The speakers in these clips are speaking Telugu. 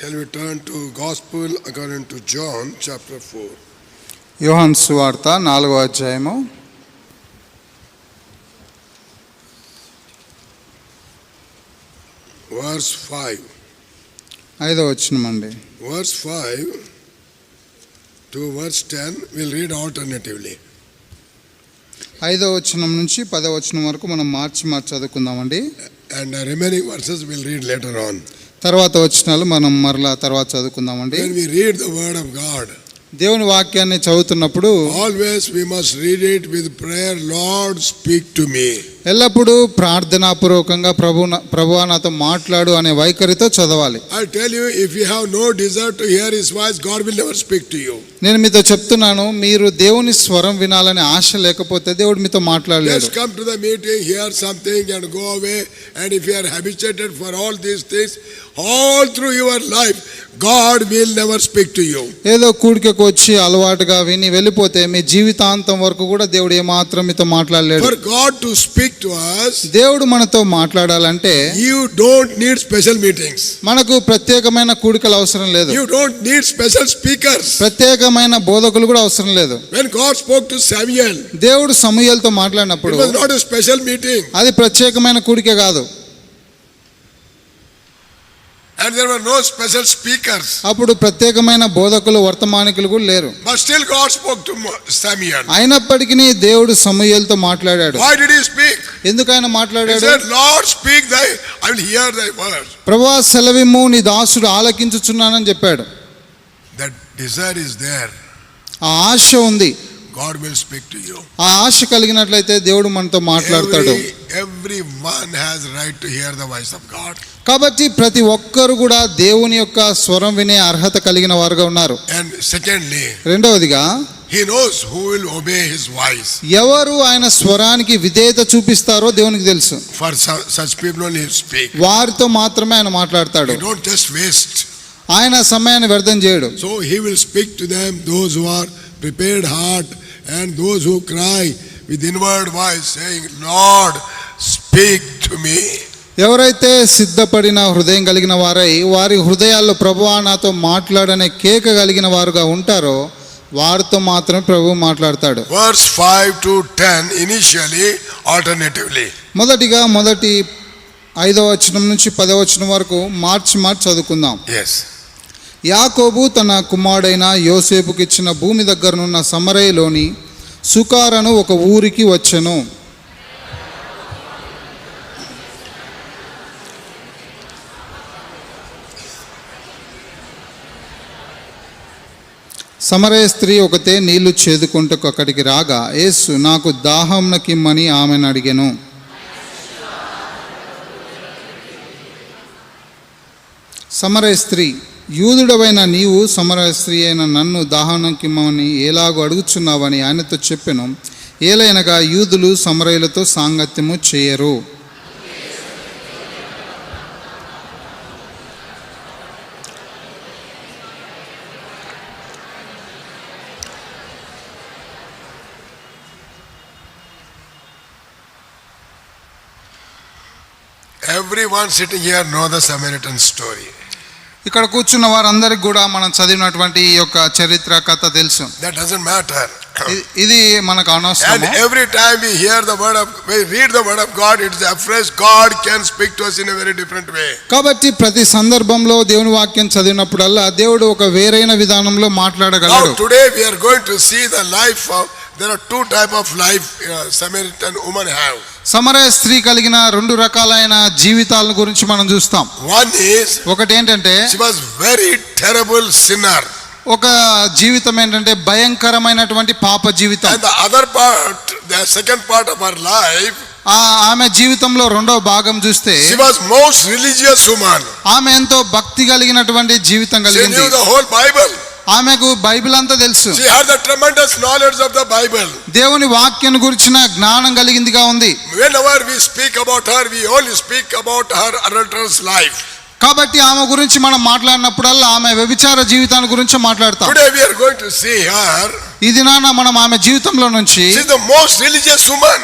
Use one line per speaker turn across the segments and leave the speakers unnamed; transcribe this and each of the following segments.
Shall we turn to Gospel according to John chapter 4.
యోహాను సువార్త 4వ అధ్యాయము
verse 5.
5వ వచనం అండి.
Verse 5 to verse 10 we'll read alternatively.
5వ వచనం నుంచి 10వ వచనం వరకు మనం మార్చి చదువుకుందామండి.
And the remaining verses we'll read later on.
తర్వాత వచనాలు మనం మరలా తర్వాత చదువుకుందామండి.
When we read the word of God,
దేవుని వాక్యాన్ని చదువుతున్నప్పుడు
always we must read it with prayer. Lord, speak to me.
ఎల్లప్పుడూ ప్రార్థనాపూర్వకంగా ప్రభువా నాతో మాట్లాడు అనే వైఖరితో చదవాలి.
I tell you, if you have no desire to hear his voice, God will never speak to you.
నేను మీతో చెప్తున్నాను, మీరు దేవుని స్వరం వినాలనే ఆశ లేకపోతే దేవుడు మీతో మాట్లాడలేడు.
Just come to the meeting, hear something and go away. And if you are habituated for all these things, all through your life, God will never speak to you.
ఏదో కూడికకు వచ్చి అలవాటుగా విని వెళ్ళిపోతే మీ జీవితాంతం వరకు కూడా దేవుడు ఏమాత్రం మీతో మాట్లాడలేడు.
For God to speak to us,
దేవుడు మనతో మాట్లాడాలంటే
you don't need special meetings.
మనకు ప్రత్యేకమైన కూడికలు అవసరం లేదు.
You don't need special speakers.
ప్రత్యేకమైన బోధకులు కూడా అవసరం లేదు.
When God spoke to Samuel,
దేవుడు సమూయేలుతో మాట్లాడినప్పుడు
it was not a special meeting.
అది ప్రత్యేకమైన కూడిక కాదు.
And there were no special speakers.
అప్పుడు ప్రత్యేకమైన బోధకులు వర్తమానికులు కూడా లేరు.
But still God spoke to Samuel.
అయినప్పటికీ దేవుడు సమూయేలుతో మాట్లాడాడు.
Why did he speak?
ఎందుకు ఆయన
He
మాట్లాడాడు?
said, Lord, speak I will hear thy word.
ప్రభువా సెలవిమ్ము, నీ దాసుడు ఆలకించుచున్నానని చెప్పాడు.
That desire is there.
ఆ ఆశ ఉంది.
God will speak to you.
ఆ ఆశ కలిగినట్లయితే దేవుడు మనతో మాట్లాడతాడు.
Everyone has right to hear the voice of God.
కాబట్టి ప్రతి ఒక్కరు కూడా దేవుని యొక్క స్వరం వినే అర్హత కలిగిన వారుగా ఉన్నారు.
And secondly,
రెండవదిగా
he knows who will obey his voice.
ఎవరు ఆయన స్వరానికి విధేయత చూపిస్తారో దేవునికి తెలుసు.
For such people only he speak.
వారితో మాత్రమే ఆయన మాట్లాడతాడు.
He don't just waste.
ఆయన సమయాన్ని వ్యర్థం చేయడు.
So he will speak to them, those who are prepared heart and those who cry with inward voice saying, Lord, speak to me.
ఎవరైతే సిద్ధపడిన హృదయం కలిగిన వారై వారి హృదయాల్లో ప్రభువా నాతో మాట్లాడనే కేక కలిగిన వారుగా ఉంటారో వారితో మాత్రమే ప్రభువు మాట్లాడతాడు.
Verse 5 to 10 initially alternatively.
మొదటి 5వ వచనం నుంచి 10వ వచనం వరకు మార్చి చదువుకుందాం.
Yes.
యాకోబు తన కుమారుడైన యోసేపుకి ఇచ్చిన భూమి దగ్గరనున్న సమరయలోని సుకారను ఒక ఊరికి వచ్చెను. సమరయ స్త్రీ ఒకతే నీళ్లు చేదుకుంటూ అక్కడికి రాగా యేసు నాకు దాహంనకిమ్మని ఆమెను అడిగెను. సమరయ స్త్రీ, యూదుడవైన నీవు సమరయ స్త్రీ అయిన నన్ను దాహంనకిమ్మని ఎలాగో అడుగుచున్నావని ఆయనతో చెప్పెను. ఏలైనగా యూదులు సమరయులతో సాంగత్యము చేయరు.
Everyone sitting here know the Samaritan story.
ఇక్కడ కూర్చున్న వారందరికి కూడా మనం చదివినటువంటి ఈ యొక్క చరిత్ర కథ తెలుసు.
That doesn't matter.
ఇది మనకు అనవసరం.
And every time we read the word of God, it's afresh. God can speak to us in a very different way.
కాబట్టి ప్రతి సందర్భంలో దేవుని వాక్యం చదివినప్పుడల్లా దేవుడు ఒక వేరైన విధానంలో మాట్లాడగలడు.
Now today we are going to see the life of, there are two type of life Samaritan woman have.
సమరయ స్త్రీ కలిగిన రెండు రకాలైన జీవితాల గురించి మనం చూస్తాం.
One is,
ఒకటి ఏంటంటే
she was very terrible sinner.
ఒక జీవితం ఏంటంటే భయంకరమైనటువంటి పాప జీవితం.
And the other part, the second part of her life,
ఆమె జీవితంలో రెండవ భాగం చూస్తే
she was most religious woman.
ఆమె ఎంతో భక్తి కలిగినటువంటి జీవితం కలిగింది.
She knew the whole Bible.
ఆమెకు బైబిల్ అంతా తెలుసు.
She had the tremendous knowledge of the Bible.
దేవుని వాక్యం గురించిన జ్ఞానం కలిగిందిగా ఉంది.
Whenever we speak about her, we only speak about her adulterous life.
కాబట్టి ఆమె గురించి మనం మాట్లాడినప్పుడల్లా ఆమె వ్యభిచార జీవితాన్ని గురించి మాట్లాడతాం.
Today we are going to see her
ఈ దినాన మనం ఆమె జీవితంలో నుంచి
She is the most religious woman.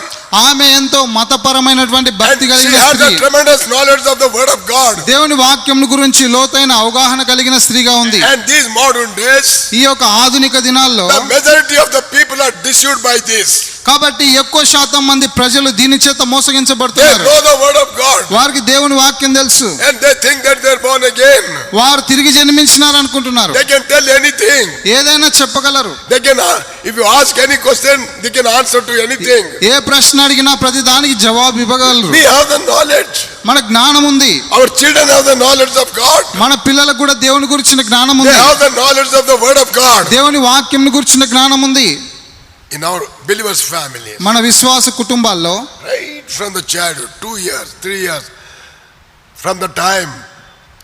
ఆమె ఎంతో మతపరమైనటువంటి
And
భక్తి
she
కలిగిన
has
స్త్రీ,
a tremendous knowledge of the word of God.
దేవుని వాక్యం గురించి లోతైన అవగాహన కలిగిన స్త్రీగా ఉంది.
And these modern days,
ఈ యొక్క ఆధునిక దినాల్లో
the majority of the people are deceived by this.
కాబట్టి ఎక్కువ శాతం మంది ప్రజలు దీని చేత
They
మోసగించబడుతున్నారు.
know the word of God.
వారికి దేవుని వాక్యం తెలుసు,
And they think that they are born again.
వారు తిరిగి జన్మించినారు అనుకుంటున్నారు.
They can tell anything.
ఏదైనా చెప్పగలరు.
They can, if you ask any question, they can answer to anything.
ఏ ప్రశ్న అడిగినా ప్రతి దానికి జవాబు ఇవ్వగలరు.
We have the knowledge.
మన జ్ఞానం ఉంది.
Our children have the knowledge of God.
మన పిల్లలకు కూడా దేవుని గురించిన జ్ఞానం
They
ఉంది.
have the knowledge of the word of God.
దేవుని వాక్యం గురించిన జ్ఞానం ఉంది.
In our believers' families,
మన విశ్వాస కుటుంబాల్లో
right from the childhood, 2 years, 3 years, from the time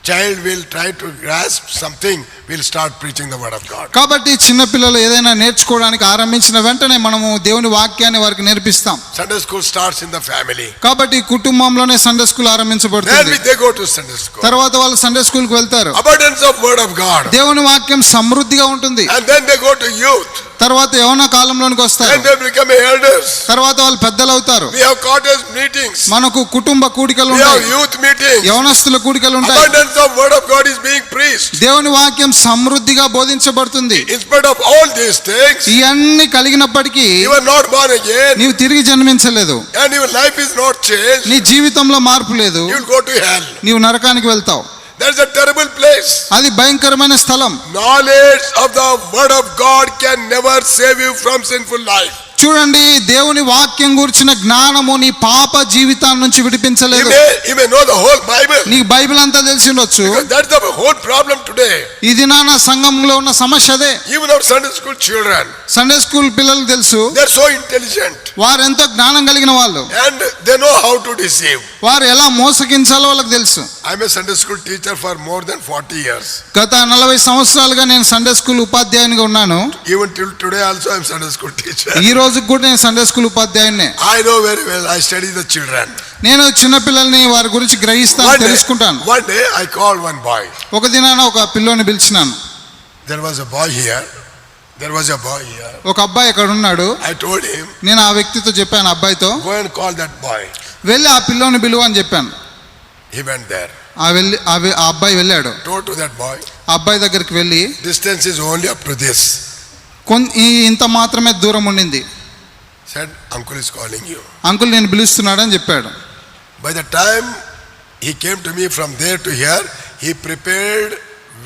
child will try to grasp something, we'll start preaching the word of God.
కాబట్టి చిన్న పిల్లలు ఏదైనా నేర్చుకోవడానికి ఆరంభించిన వెంటనే మనము దేవుని వాక్యాన్ని వారికి నేర్పిస్తాం.
Sunday school starts in the family.
కాబట్టి కుటుంబంలోనే Sunday school
Then
ఆరంభించబడుతుంది.
they go to Sunday school.
తర్వాత వాళ్ళు సండే స్కూల్ కు వెళ్తారు.
Abundance of word of God.
దేవుని వాక్యం సమృద్ధిగా ఉంటుంది.
And then they go to youth.
తర్వాత యవ్వన కాలంలోనికి వస్తారు.
Then they become elders.
తర్వాత వాళ్ళు పెద్దలు అవుతారు.
We have cottage meetings.
మనకు కుటుంబ కూడికలు
We have
ఉంటాయి.
youth meetings.
యవనస్తుల కూడికలు ఉంటాయి.
Abundance of word of God is being preached.
దేవుని వాక్యం సమృద్ధిగా బోధించబడుతుంది.
In spite of all these things,
ఇవన్నీ కలిగినప్పటికీ
you are not born again,
నీవు తిరిగి జన్మించలేదు.
and your life is not changed.
నీ జీవితంలో మార్పు లేదు.
You will go to hell.
నీవు నరకానికి వెళ్తావు.
That's a terrible place.
అది భయంకరమైన స్థలం.
Knowledge of the word of God can never save you from sinful life.
చూడండి, దేవుని వాక్యం గురించిన జ్ఞానము నీ పాప జీవితాన్ని నుంచి విడిపించలేదు.
You may know the whole Bible.
నీకు బైబిల్ అంతా తెలిసి ఉండొచ్చు.
Because that's the whole problem today.
ఈ దినాన సంఘంలో ఉన్న సమస్య అదే.
Even our Sunday school children,
Sunday school పిల్లలు తెలుసు,
they're so intelligent.
వారు ఎంతో జ్ఞానం కలిగిన వాళ్ళు.
And they know how to deceive.
వారు ఎలా మోసగించాలో వాళ్ళకి తెలుసు.
I'm a Sunday school teacher for more than 40 years.
గత 40 సంవత్సరాలుగా నేను సండే స్కూల్ ఉపాధ్యాయునిగా ఉన్నాను.
Even till today also I'm Sunday school teacher.
ఈ రోజు కూడా నేను సండే స్కూల్ ఉపాధ్యాయున్నే.
I know very well. I study the children.
నేను చిన్న పిల్లల్ని వారి గురించి గ్రహిస్తాను, తెలుసుకుంటాను.
One day I called one boy.
ఒక దినాన ఒక పిల్లోని పిలిచినాను.
There was a boy here. There was a boy here.
ఒక అబ్బాయి ఇక్కడ ఉన్నాడు.
I told him,
నేను ఆ వ్యక్తితో చెప్పాను, అబ్బాయితో
go and call that boy.
వెళ్ళి ఆ పిల్లోని పిలువు అని చెప్పాను.
He went there.
ఆ అబ్బాయి వెళ్ళాడు.
Told to that boy,
ఆ అబ్బాయి దగ్గరికి వెళ్ళి,
distance is only up to this.
ఇంత మాత్రమే దూరం ఉండింది.
Said, uncle is calling you.
Uncle నేను పిలుస్తున్నాడని చెప్పాడు.
By the time he came to me from there to here, he prepared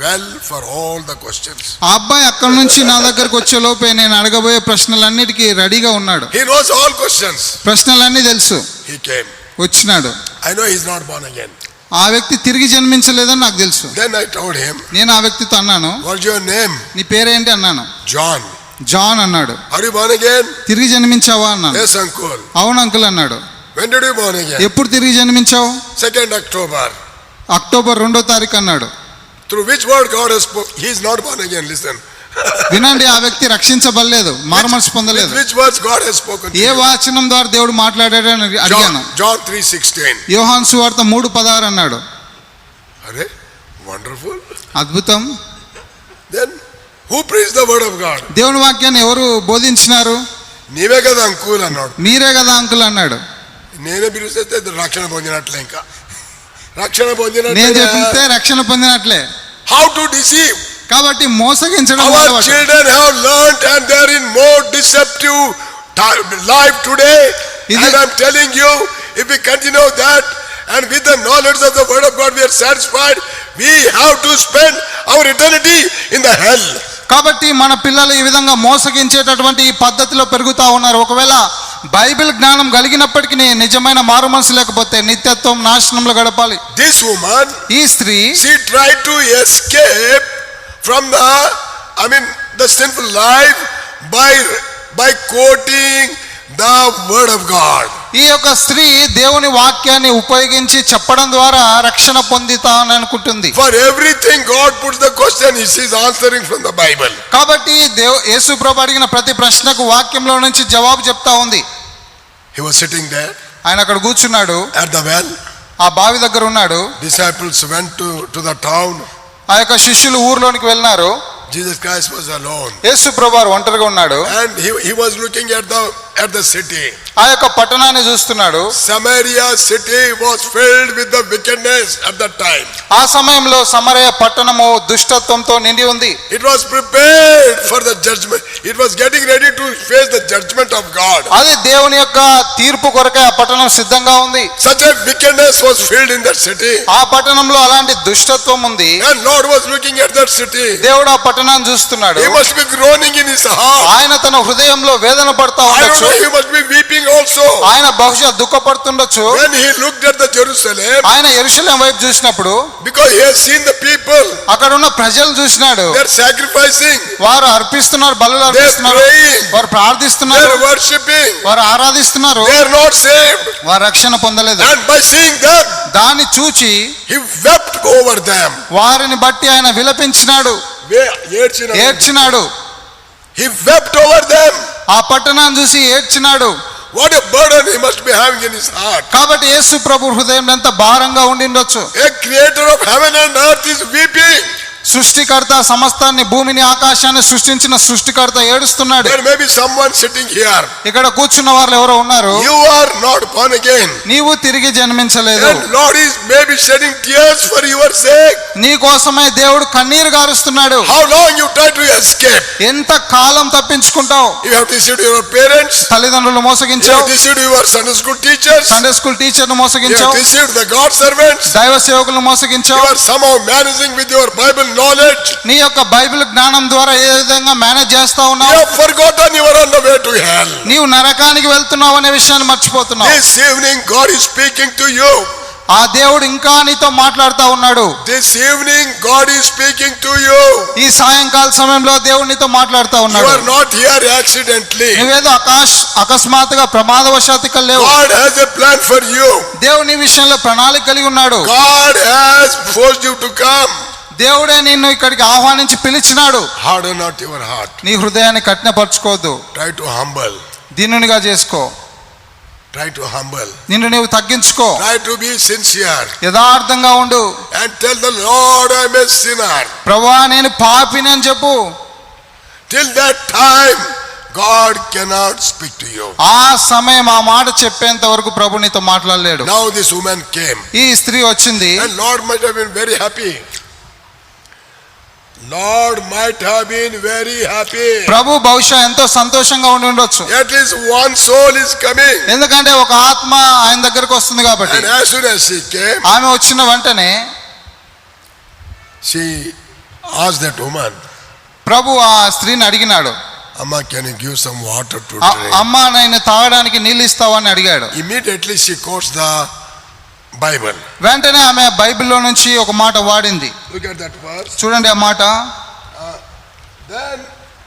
well for all the questions.
ఆ అబ్బాయి అక్కడి నుంచి నా దగ్గరకు వచ్చే లోపే నేను అడగబోయే ప్రశ్నలన్నిటికీ రెడీగా ఉన్నాడు.
He knows all questions.
ప్రశ్నలన్నీ తెలుసు.
He came.
వచ్చినాడు.
I know he's not born again.
ఆ వ్యక్తి తిరిగి జన్మించలేదని నాకు తెలుసు.
Then I told him,
నేను ఆ వ్యక్తితో అన్నాను,
what's your name?
నీ పేరేంటి అన్నాను.
John.
జాన్ అన్నాడు.
Are you born again?
తిరిగి జన్మించావా అన్నాను.
Yes, uncle.
అవును అంకుల్ అన్నాడు.
When did you born again?
ఎప్పుడు తిరిగి జన్మించావు?
2nd October.
అక్టోబర్ 2వ తారీఖు అన్నాడు.
Through which word God has spoken? He is not born again. Listen.
వినండి, ఆ వ్యక్తి రక్షించబడలేదు, మారుమనసు పొందలేదు.
Which words God has spoken to
A
you?
వాచనం ద్వారా దేవుడు మాట్లాడాడని అడిగాను.
John 3:16.
యోహాను సువార్త 3:16 అన్నాడు.
Are wonderful.
అద్భుతం.
Then who preached the word of God?
దేవుని వాక్యాన్ని ఎవరు బోధించినారు?
నీవే కదా అంకుల్ అన్నాడు.
మీరే కదా అంకుల్ అన్నాడు.
నేనే పిలిస్తే రక్షణ పొందినట్లే. ఇంకా రక్షణ
నేను
పొందినట్లే.
చెప్తే రక్షణ పొందినట్లే.
How to deceive?
కాబట్టి మోసగించడం
Our
అలవాటు.
children have learned and they are in more deceptive life today. And I'm telling you, if we continue that and with the knowledge of the word of God we are satisfied, we have to spend our eternity in the hell.
కాబట్టి మన పిల్లలు ఈ విధంగా మోసగించేటటువంటి ఈ పద్ధతిలో పెరుగుతా ఉన్నారు. ఒకవేళ బైబిల్ జ్ఞానం కలిగినప్పటికీ నిజమైన మారు మనసు లేకపోతే నిత్యత్వం నాశనంలో గడపాలి.
This woman,
ఈ స్త్రీ,
she tried to escape from the sinful life by quoting the word of God.
ఈ యొక్క స్త్రీ దేవుని వాక్యాన్ని ఉపయోగించి చెప్పడం ద్వారా రక్షణ పొందుతానని అనుకుంటుంది.
For everything God puts the question, she is answering from the Bible.
కాబట్టి యేసు ప్రభు అడిగిన ప్రతి ప్రశ్నకు వాక్యంలో నుంచి జవాబు చెప్తా ఉంది.
He was sitting there
ఆయన అక్కడ కూర్చున్నాడు.
at the well.
ఆ బావి దగ్గర ఉన్నాడు.
Disciples went to the town.
ఆ యొక్క శిష్యులు ఊర్లోనికి వెళ్ళినారు.
Jesus Christ was alone.
యేసు ప్రభువారు ఒంటరిగా ఉన్నాడు.
And he was looking at the city.
ఆ యొక్క పట్టణాన్ని చూస్తున్నాడు.
Samaria city was filled with the wickedness at that time.
ఆ సమయంలో సమరయ పట్టణము దుష్టత్వంతో నిండి ఉంది.
It was prepared for the judgment. It was getting ready to face the judgment of God.
అది దేవుని యొక్క తీర్పు కొరకే ఆ పట్టణం సిద్ధంగా ఉంది.
Such a wickedness was filled in that city.
ఆ పట్టణంలో అలాంటి దుష్టత్వం ఉంది.
And Lord was looking at that city.
దేవుడు ఆ పట్టణాన్ని చూస్తున్నాడు.
He must be groaning in his heart.
ఆయన తన హృదయంలో వేదన పడతా
I don't
ఉండొచ్చు.
know, he must be weeping also.
ఆయన బహుశా దుఃఖపడుతుండొచ్చు.
When he looked at the Jerusalem,
ఆయన యెరూషలేము వైపు చూసినప్పుడు
because he has seen the people,
అక్కడ ఉన్న ప్రజలు చూసినాడు.
they are sacrificing,
వారు అర్పిస్తున్నారు, బలులు
they are
అర్పిస్తున్నారు,
praying,
వారు
they
ప్రార్థిస్తున్నారు,
are worshipping,
వారు ఆరాధిస్తున్నారు,
they are not saved.
వారు రక్షణ పొందలేదు.
And by seeing them,
దాన్ని చూచి
he wept over them.
వారిని బట్టి ఆయన విలపించినాడు, ఏడ్చినాడు.
He wept over them.
ఆ పట్టణాన్ని చూసి ఏడ్చినాడు.
What a burden he must be having in his heart.
కాబట్టి యేసు ప్రభు హృదయం ఎంత భారంగా ఉండిండొచ్చు.
A creator of heaven and earth is weeping.
సృష్టికర్త, సమస్తాన్ని, భూమిని ఆకాశాన్ని సృష్టించిన సృష్టికర్త ఏడుస్తున్నాడు.
There may be someone sitting here.
ఇక్కడ కూర్చున్న వాళ్ళు ఎవరో ఉన్నారు.
You are not born again.
నీవు తిరిగి జన్మించలేదు.
And Lord is maybe shedding tears for your sake.
నీ కోసమే దేవుడు కన్నీరు గారుస్తున్నాడు.
How long you try to escape?
ఎంత కాలం తప్పించుకుంటావు?
You have deceived your parents.
తల్లిదండ్రులు
You
మోసగించావు.
have deceived your Sunday school teachers.
Sunday school టీచర్ను
You have
మోసగించావు.
deceived the God servants.
దైవ సేవకులను
You
మోసగించావు.
are somehow managing with your Bible knowledge.
నీ యొక్క బైబిల్ జ్ఞానం ద్వారా ఏ విధంగా మేనేజ్ చేస్తా
You
ఉన్నావు?
have forgotten you are on the way to hell.
నీవు నరకానికి వెళ్తున్నావు అనే విషయాన్ని మర్చిపోతున్నావు.
This evening God is speaking to you.
ఆ దేవుడు ఇంకా నీతో మాట్లాడుతా ఉన్నాడు.
This evening God is speaking to you.
ఈ సాయంకాల సమయంలో దేవుడు నీతో మాట్లాడుతా
You
ఉన్నాడు.
are not here accidentally.
నువ్వేదో అకస్మాత్తుగా ప్రమాదవశాత్తు ఇక్కడ లేవు.
God has a plan for you.
దేవుడు నీ విషయంలో ప్రణాళిక కలిగి ఉన్నాడు.
God has forced you to come.
దేవుడే నిన్ను ఇక్కడికి ఆహ్వానించి పిలిచినాడు.
Harden not your heart.
నీ హృదయాన్ని కఠినపరచుకోవద్దు.
Try to humble.
దీనునిగా చేసుకో.
Try to humble.
నిన్ను నీవు తగ్గించుకో.
Try to be sincere.
యథార్థంగా ఉండు.
And tell the Lord I am a sinner.
ప్రభువా నేను పాపిని అని చెప్పు.
Till that time God cannot speak to you.
ఆ సమయం ఆ మాట చెప్పేంత వరకు ప్రభు నీతో మాట్లాడలేడు.
Now this woman came.
ఈ స్త్రీ వచ్చింది.
And Lord might have been very happy. Lord might have been very happy.
ప్రభు బహుశా ఎంతో సంతోషంగా ఉండి ఉండొచ్చు.
At least one soul is coming.
ఎందుకంటే ఒక ఆత్మ ఆయన దగ్గరకు వస్తుంది కాబట్టి.
And as soon as she came,
ఆమె వచ్చిన వెంటనే
she asked that woman,
ప్రభు ఆ స్త్రీని అడిగినాడు,
Amma, can you give some water to
"ఆ,
drink?"
అమ్మా నేను తాగడానికి నీళ్ళు ఇస్తావా అని అడిగాడు.
Immediately she quotes the Bible.
వెంటనే ఆమె బైబిల్లో నుంచి ఒక మాట వాడింది.
Look at that verse.
చూడండి ఆ మాట.
Then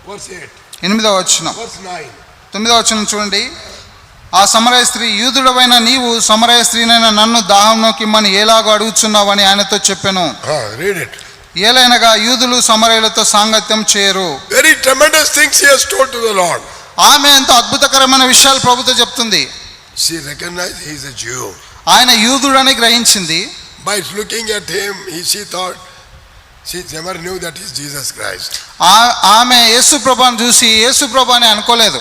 verse 8.
8వ వచనం.
Verse 9.
9వ వచనం చూడండి. ఆ సమరయ స్త్రీ, యూదుడవైన నీవు సమరయ స్త్రీనైన నన్ను దాహంలోకిమ్మని ఎలాగో అడుగుచున్నావని ఆయనతో చెప్పెను.
Read it.
ఏలైనగా యూదులు సమరయులతో సాంగత్యం చేయరు.
Very tremendous things he has told to the Lord.
ఆమె ఎంతో అద్భుతకరమైన విషయాలు ప్రభుతో చెప్తుంది.
She recognized he is a Jew.
ఆయన యూదుడని గ్రహించింది.
By looking at him, she thought, she never knew that he is Jesus Christ.
ఆమె యేసు ప్రభువుని చూసి యేసు ప్రభు అని అనుకోలేదు.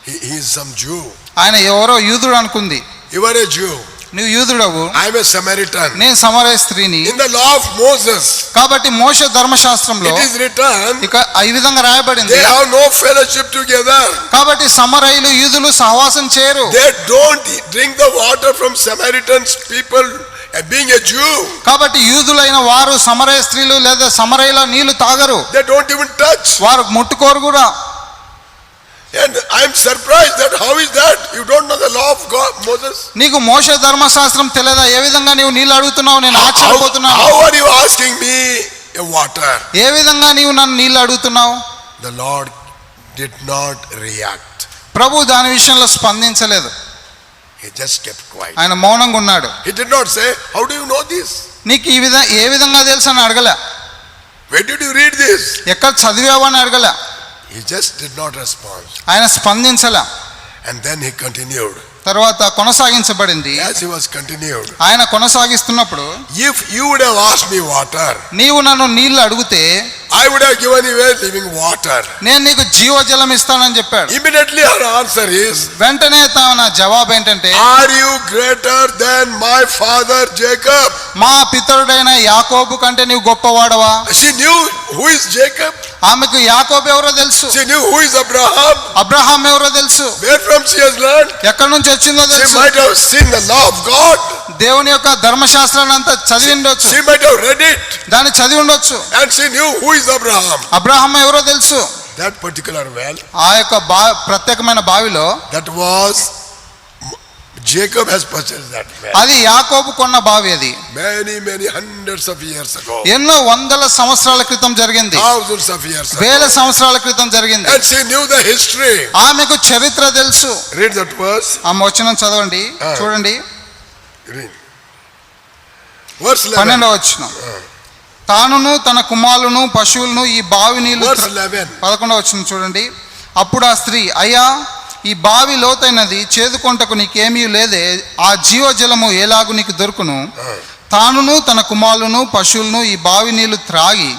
He is some Jew.
ఆయన ఎవరో యూదుడు అనుకుంది.
You are a Jew.
నువ్వు యూదుడవు,
I am a Samaritan.
నేను సమరయ స్త్రీని.
In the law of Moses,
కాబట్టి మోషే ధర్మశాస్త్రంలో
it is written,
ఇక ఈ విధంగా రాయబడింది,
they have no fellowship together.
కాబట్టి సమరయులు యూదులు సహవాసం చేయరు.
They don't drink the water from Samaritans people, being a Jew.
కాబట్టి యూదులైన వారు సమరయ స్త్రీలు లేదా సమరయుల నీళ్లు తాగరు.
They don't even touch.
వారు ముట్టుకోరు కూడా.
And I am surprised that how is that? You don't know the law of God, Moses?
నీకు మోషే ధర్మశాస్త్రం తెలియదా? ఏ విధంగా నీవు నీళ్లు అడుగుతున్నావు? నేను ఆశ్చర్యపోతున్నాను.
How are you asking me a water?
ఏ విధంగా నీవు నన్ను నీళ్లు అడుగుతున్నావు?
The Lord did not react.
ప్రభు దాని విషయంలో స్పందించలేదు.
He just kept quiet.
ఆయన మౌనంగా ఉన్నాడు.
He did not say, how do you know this?
నీకు ఏ విధంగా తెలుసు అని అడగలే.
Where did you read this?
ఎక్కడ చదివావు అని అడగలే.
He just did not respond.
ఆయన స్పందించలే.
And then he continued.
తర్వాత కొనసాగించబడింది.
As he was continued,
ఆయన కొనసాగిస్తున్నప్పుడు,
if you would have asked me water,
నీవు నన్ను నీళ్లు అడిగితే,
I would have given you a living water.
నేను నీకు జీవజలం ఇస్తానని చెప్పాడు.
Immediately her answer is,
వెంటనే తన జవాబు ఏంటంటే,
are you greater than my father Jacob?
మా పితరుడైన యాకోబు కంటే నీవు గొప్పవాడవా?
She knew who is Jacob.
ఆమెకు యాకోబు ఎవరో తెలుసు.
She knew who is Abraham.
Abraham ఎవరో తెలుసు.
Where from she has learned?
ఎక్కడి నుంచి వచ్చిందో
She
తెలుసు.
might have seen the law of God.
దేవుని యొక్క ధర్మశాస్త్రాన్ని అంతా చదివి ఉండొచ్చు.
She might have read it.
దాన్ని చదివి ఉండొచ్చు.
And she knew who is Abraham.
Abraham ఎవరో తెలుసు.
That particular well,
ఆ యొక్క ప్రత్యేకమైన బావిలో,
that was Jacob has purchased that well.
అది యాకోబు కొన్న బావి. అది
Many hundreds of years ago.
ఎన్నో వందల సంవత్సరాల క్రితం జరిగింది.
Thousands of years ago.
వేల సంవత్సరాల క్రితం జరిగింది.
And she knew the history.
ఆమెకు చరిత్ర తెలుసు.
Read that verse.
ఆ వచనం చదవండి, చూడండి.
Read. Verse 11.
12వ వచనం. తానును తన కుమారులను పశువులను ఈ బావి నీళ్లు.
Verse 11.
11వ వచనం చూడండి. అప్పుడు ఆ స్త్రీ, అయ్యా ఈ బావి లోతైనది, చేదుకొంటకు నీకేమీ లేదే, ఆ జీవజలము ఎలాగు నీకు దొరుకును? తానును తన కుమారులను పశువులను ఈ బావి నీళ్లు త్రాగి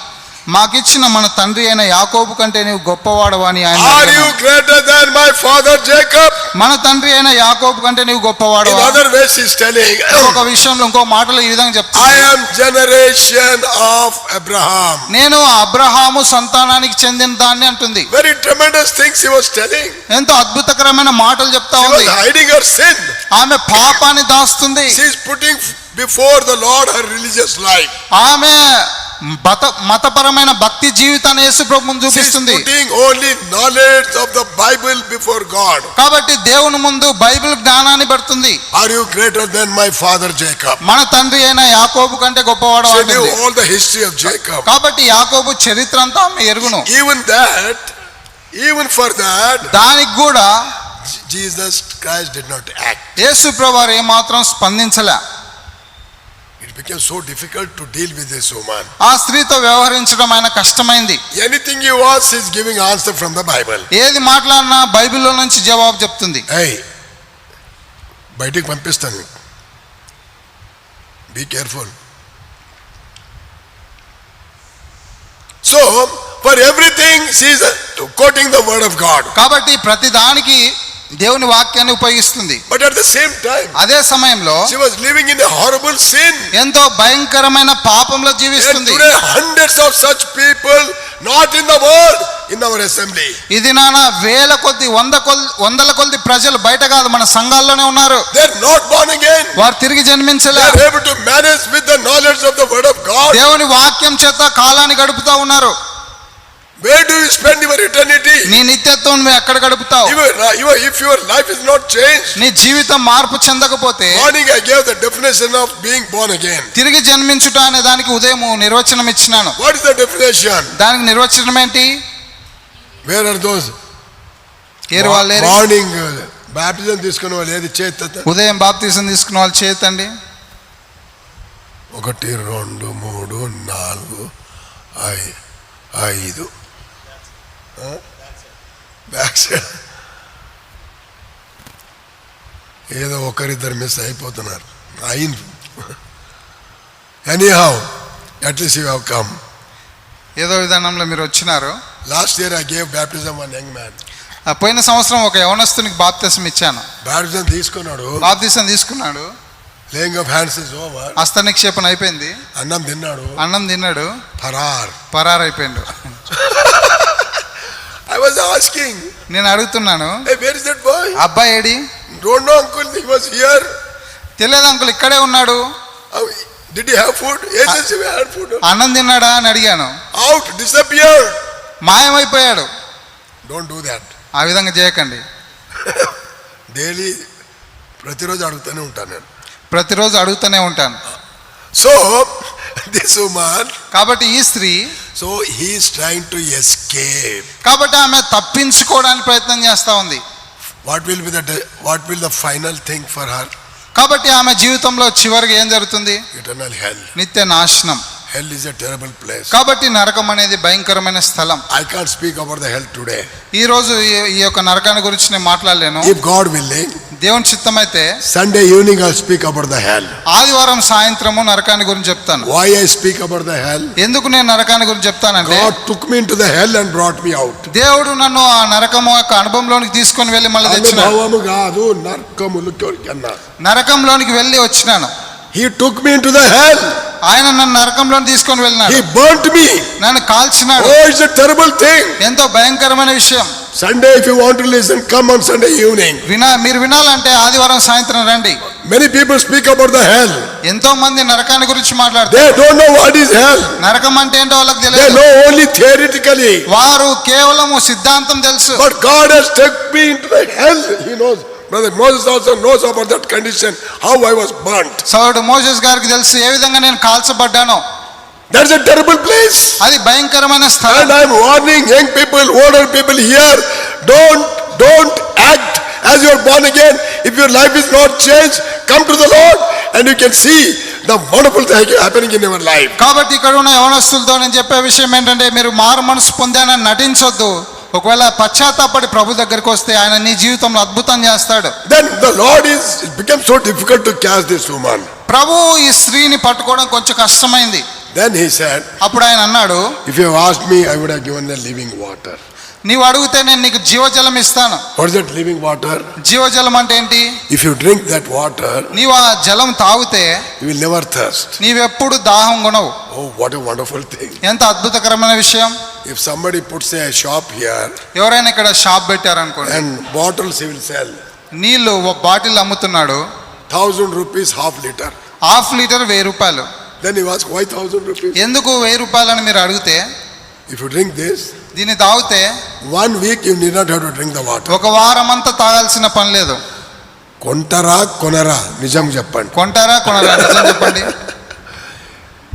మాకిచ్చిన మన తండ్రి అయిన యాకోబు కంటే నీవు గొప్పవాడవా అని ఆయన
Are you greater than my father Jacob?
మన తండ్రి అయిన యాకోబు కంటే నీవు
In
గొప్పవాడవా?
other ways he is telling,
ఒక విషయంలో, ఇంకో మాటలో ఈ విధంగా చెప్తా,
I am generation of Abraham.
నేను అబ్రహాము సంతానానికి చెందిన దాన్ని అంటుంది.
Very tremendous things he was telling.
ఎంతో అద్భుతకరమైన మాటలు చెప్తా
She
ఉంది.
was hiding her sin.
ఆమె పాపాన్ని దాస్తుంది.
She is putting before the Lord her religious life.
ఆమె మతపరమైన భక్తి జీవితాన్ని యేసు ప్రభు ముందు
She is
చూపిస్తుంది.
putting only knowledge of the Bible before God.
కాబట్టి దేవుని ముందు బైబిల్ జ్ఞానాన్ని పెడుతుంది.
Are you greater than my father Jacob?
మన తండ్రి అయిన యాకోబు కంటే గొప్పవాడు
She knew
అంటుంది.
all the history of Jacob.
కాబట్టి యాకోబు చరిత్ర అంతా ఆమె ఎరుగును.
Even for that,
దానికి కూడా
Jesus Christ did not act.
యేసు ప్రభువారు ఏమాత్రం స్పందించలే.
It became so difficult to deal with this woman.
ఆ స్త్రీతో వ్యవహరించడం ఆయన కష్టమైంది.
Anything you ask, she is giving answer from the Bible.
ఏది మాట్లాడినా బైబిల్లో నుంచి జవాబు చెప్తుంది.
Hey, బయటికి పంపిస్తాను. Be careful. So, for everything, she is quoting the word of God.
కాబట్టి ప్రతి దానికి దేవుని వాక్యాన్ని ఉపయోగిస్తుంది.
But at the same time,
అదే సమయంలో
she was living in a horrible sin.
ఎంతో భయంకరమైన పాపంలో
And
జీవిస్తుంది.
today hundreds of such people, not in the world, in our assembly.
ఇది నానా వేల కొద్ది వందల కొద్ది ప్రజలు బయట కాదు, మన సంఘాల్లోనే ఉన్నారు.
They are not born again.
వారు తిరిగి
They
జన్మించలే.
are able to manage with the knowledge of the word of God.
దేవుని వాక్యం చేత కాలాన్ని గడుపుతా ఉన్నారు.
Where do you spend your eternity?
నీ నిత్యత్వం నువ్వు ఎక్కడ గడుపుతావు?
If your life is not changed.
నీ జీవితం మార్పు చెందకపోతే,
Morning I gave the definition of being born again.
తిరిగి జన్మించుట అనే దానికి ఉదయం నిర్వచనం ఇచ్చినాను.
What is the definition?
దానికి నిర్వచనం ఏంటి?
Where are those? Morning baptism తీసుకున్న వాళ్ళు ఏది చేత?
ఉదయం బాప్తిసం తీసుకున్న వాళ్ళు చేతండి.
1 2 3 4 5 ఏదో ఒకరిద్దరు మిస్ అయిపోతున్నారు. Anyhow at least you have come.
ఏదో విధానంలో మీరు వచ్చినారు.
Last year I gave baptism one young man.
పోయిన సంవత్సరం ఒక యవనస్తునికి బాప్తిసం ఇచ్చాను.
బ్యాప్టిజం తీసుకున్నాడు.
బాప్తిసం తీసుకున్నాడు.
Laying of hands is over.
హస్త నిక్షేపణ అయిపోయింది.
అన్నం తిన్నాడు.
పరార్ అయిపోయిండు.
I was asking.
నేను అడుగుతున్నాను,
hey, where is that boy?
అబ్బాయి AD?
Don't know uncle, he was here.
తెలియదు అంకుల్, ఇక్కడే ఉన్నాడు.
Did he have food? Yes, he had food.
అన్నం తిన్నాడా అని అడిగాను.
Out, disappeared.
మాయమైపోయాడు.
Don't do that.
ఆ విధంగా చేయకండి.
డైలీ ప్రతిరోజు అడుగుతూనే ఉంటాను నేను.
ప్రతిరోజు అడుగుతూనే ఉంటాను.
So this woman,
కాబట్టి ఈ స్త్రీ,
so he is trying to escape.
కాబట్టి ఆమె తప్పించుకోవడానికి ప్రయత్నం చేస్తా ఉంది.
What will the final thing for her?
కాబట్టి ఆమె జీవితంలో చివరికి ఏం జరుగుతుంది?
Eternal hell.
నిత్య నాశనం.
Hell is a terrible place.
కాబట్టి నరకం అనేది భయంకరమైన స్థలం.
I can't speak about the hell today.
ఈ రోజు ఈ యొక్క నరకాన్ని గురించి నేను మాట్లాడలేను.
If God willing,
దేవుని చిత్తమైతే
Sunday evening I'll speak about the hell.
ఆదివారం సాయంత్రము నరకాన్ని గురించి చెప్తాను.
Why I speak about the hell?
ఎందుకు నేను నరకాన్ని గురించి చెప్తానంటే
God took me into the hell and brought me out.
దేవుడు నన్ను ఆ నరకము యొక్క అనుభవంలోనికి తీసుకొని వెళ్ళి మళ్ళీ తెచ్చినాడు.
అనుభవము కాదు, నరకములోకి అన్నారు.
నరకంలోనికి వెళ్ళి వచ్చినాను.
He took me into the hell.
ఆయన నన్ను నరకంలో తీసుకొని వెళ్ళినాడు.
He burnt me.
నన్ను కాల్చినాడు.
Oh, it's a terrible thing.
ఎంతో భయంకరమైన విషయం.
Sunday, if you want to listen, come on Sunday evening.
మీరు వినాలంటే ఆదివారం సాయంత్రం రండి.
Many people speak about the hell.
ఎంతో మంది నరకాన్ని గురించి మాట్లాడతారు.
They don't know what is hell.
నరకం అంటే ఏంటో వాళ్ళకి
They
తెలియదు.
know only theoretically.
వారు కేవలము సిద్ధాంతం తెలుసు.
But God has taken me into the hell. He knows. Brother Moses also knows about that condition, how I was burnt.
సోదరుడు మోసెస్ గారికి తెలుసు ఏ విధంగా నేను కాల్చబడ్డానో.
That's a terrible place.
అది భయంకరమైన
And
స్థలం.
I'm warning young people, older people here, don't act as you're born again. If your life is not changed, come to the Lord and you can see the wonderful thing happening in your life.
కాబట్టి ఇక్కడ ఉన్న యవనస్తులతో నేను చెప్పే విషయం ఏంటంటే మీరు మారు మనసు పొందానని నటించొద్దు. ఒకవేళ పశ్చాత్తాపడి ప్రభు దగ్గరికి వస్తే ఆయన నీ జీవితంలో అద్భుతం చేస్తాడు.
Then the Lord it becomes so difficult to catch this woman.
ప్రభు ఈ స్త్రీని పట్టుకోవడం కొంచెం కష్టమైంది.
Then he said,
అప్పుడు ఆయన అన్నాడు,
if you have asked me, I would have given the living water.
నీవు అడిగితే నేను నీకు జీవజలం ఇస్తాను.
What is that living water?
జీవజలం అంటే ఏంటి?
If you drink that water,
నీవు ఆ జలం తాగితే
you will never thirst.
నీవెప్పుడు దాహం కొనవు.
Oh, what a wonderful thing.
ఎంత అద్భుతకరమైన విషయం.
If somebody puts a shop here
ఎవరైనా ఇక్కడ షాప్ పెట్టారనుకోండి,
and bottles he will sell,
నీళ్లు ఒక బాటిల్ అమ్ముతున్నాడు,
1,000 rupees half liter.
Half litre 1000 రూపాయలు.
Then he asks, why 1,000 rupees?
ఎందుకు 1000 రూపాయలని మీరు అడిగితే,
If you drink this,
దీన్ని తాగితే
1 week you need not have to drink the water.
ఒక వారం అంతా తాగాల్సిన పని లేదు.
కొంటారా కొనరా నిజం చెప్పండి.
కొంటారా కొనరా నిజం చెప్పండి.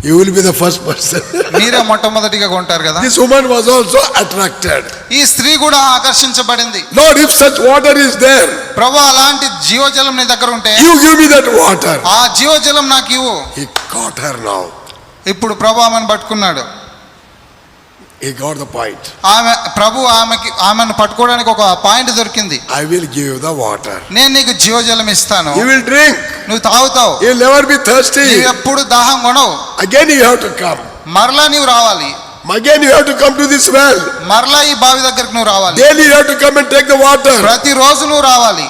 You will be the first person.
మీరే మొట్టమొదటిగా కొంటారు కదా.
This woman was also attracted.
ఈ స్త్రీ కూడా ఆకర్షించబడింది.
Lord, if such water is there,
ప్రభు అలాంటి జీవజలం నీ దగ్గర ఉంటే
you give me that water.
ఆ జీవజలం నాకు ఇవ్వు.
He caught her now.
ఇప్పుడు ప్రభు ఆమెను పట్టుకున్నాడు.
He got the point.
ప్రభు ఆమెను పట్టుకోవడానికి ఒక పాయింట్ దొరికింది.
I will give you the water.
నేను నీకు జీవజలం ఇస్తాను.
You will drink.
నువ్వు తాగుతావు.
You will never be thirsty.
నువ్వు ఎప్పుడు దాహం కొనవు.
Again you have to come.
మరలా నీవు రావాలి.
Again you have to come to this well.
మరలా ఈ బావి దగ్గరకు నువ్వు రావాలి.
Daily you have to come and take the water.
ప్రతిరోజు నువ్వు రావాలి.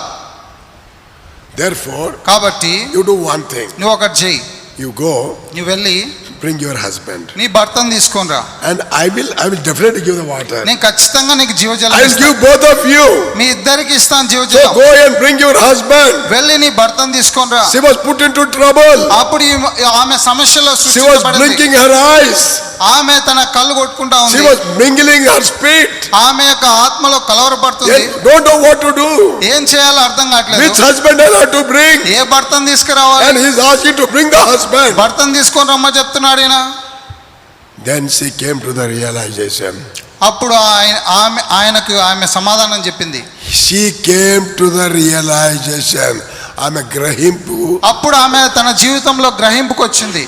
Therefore,
కాబట్టి
you do one thing.
నువ్వు ఒకటి చెయ్యి.
You go,
నువ్వు వెళ్ళి
bring your husband.
నీ భర్తను తీసుకొని రా.
And I will definitely give the water.
నేను ఖచ్చితంగా నీకు జీవజలం
I will
ఇస్తాను.
give both of you.
మీ ఇద్దరికి ఇస్తాను
So
జీవజలం.
go and bring your husband.
వెళ్ళి నీ భర్తను తీసుకొని రా.
She was put into trouble.
అప్పుడు ఆమె సమస్యలో
She was
సృష్టించబడింది.
blinking her eyes.
ఆమె తన కళ్ళు కొట్టుకుంటా
She
ఉంది.
was mingling her spirit.
ఆమె యొక్క ఆత్మలో కలవరపడుతుంది.
They don't know what to do.
ఏం చేయాలో అర్థం కావట్లేదు.
Which husband I have to bring?
ఏ భర్తను తీసుకురావాలి?
And he is asking to bring the husband.
భర్తను తీసుకొని రమ్మ చెప్తున్నాడు ఈయన.
Then she came to the realization.
అప్పుడు ఆమె సమాధానం చెప్పింది.
She came to the realization. ఆమె గ్రహింపు.
అప్పుడు ఆమె తన జీవితంలో గ్రహింపుకు వచ్చింది.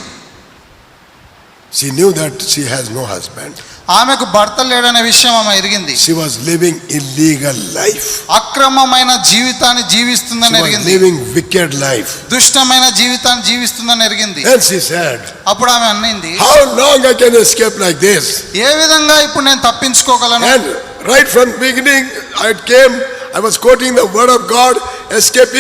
She knew that she has no husband.
ఆమెకు భర్త లేడనే విషయం ఆమె ఎరిగింది.
She was living illegal life.
అక్రమమైన జీవితాన్ని జీవిస్తుందని
She was
ఎరిగింది.
living wicked life.
దుష్టమైన జీవితాన్ని జీవిస్తుందని ఎరిగింది.
Then she said,
అప్పుడు ఆమె అన్నింది,
how long I can escape like this?
ఏ విధంగా ఇప్పుడు నేను తప్పించుకోగలను?
And right from beginning I was quoting the word of God, escape.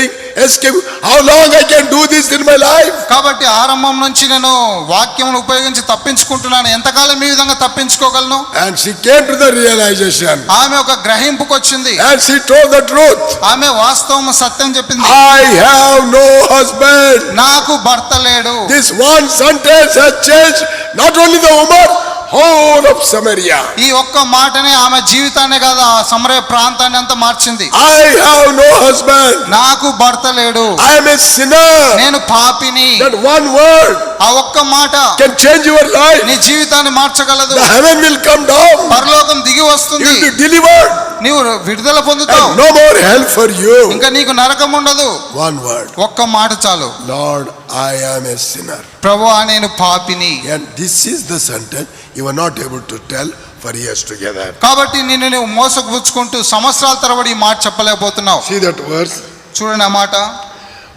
How long I can do this in my life?
కాబట్టి ఆరంభం నుంచి నేను వాక్యమును ఉపయోగించి తప్పించుకుంటున్నాను. ఎంతకాలం ఈ విధంగా తప్పించుకోగలను?
And she came to the realization.
ఆమె ఒక గ్రహింపుకు వచ్చింది.
And she told the truth.
ఆమె వాస్తవం సత్యం చెప్పింది.
I have no husband.
నాకు భర్త లేడు.
This one sentence has changed not only the woman, whole of Samaria.
ఈ ఒక్క మాటనే ఆమె జీవితాన్నే కాదు ఆ సమరయ ప్రాంతాన్ని అంతా మార్చింది.
I have no husband.
నాకు భర్త లేడు.
I am a sinner.
నేను పాపిని.
That one word
ఆ ఒక్క మాట
can change your life.
నీ జీవితాన్ని మార్చగలదు.
The heaven will come down.
పరలోకం దిగి
You
వస్తుంది.
will be delivered.
నీవు విడుదల పొందుతావు.
And no more hell for you.
ఇంకా నీకు నరకం ఉండదు.
One word.
ఒక్క మాట చాలు.
Lord, I am a sinner.
ప్రభువా నేను పాపిని.
And this is the sentence you were not able to tell for years together.
కాబట్టి నిన్ను నువ్వు మోసపుచ్చుకుంటూ సంవత్సరాల తరబడి ఈ మాట చెప్పలేకపోతున్నావు.
See that verse?
చూడండి ఆ మాట,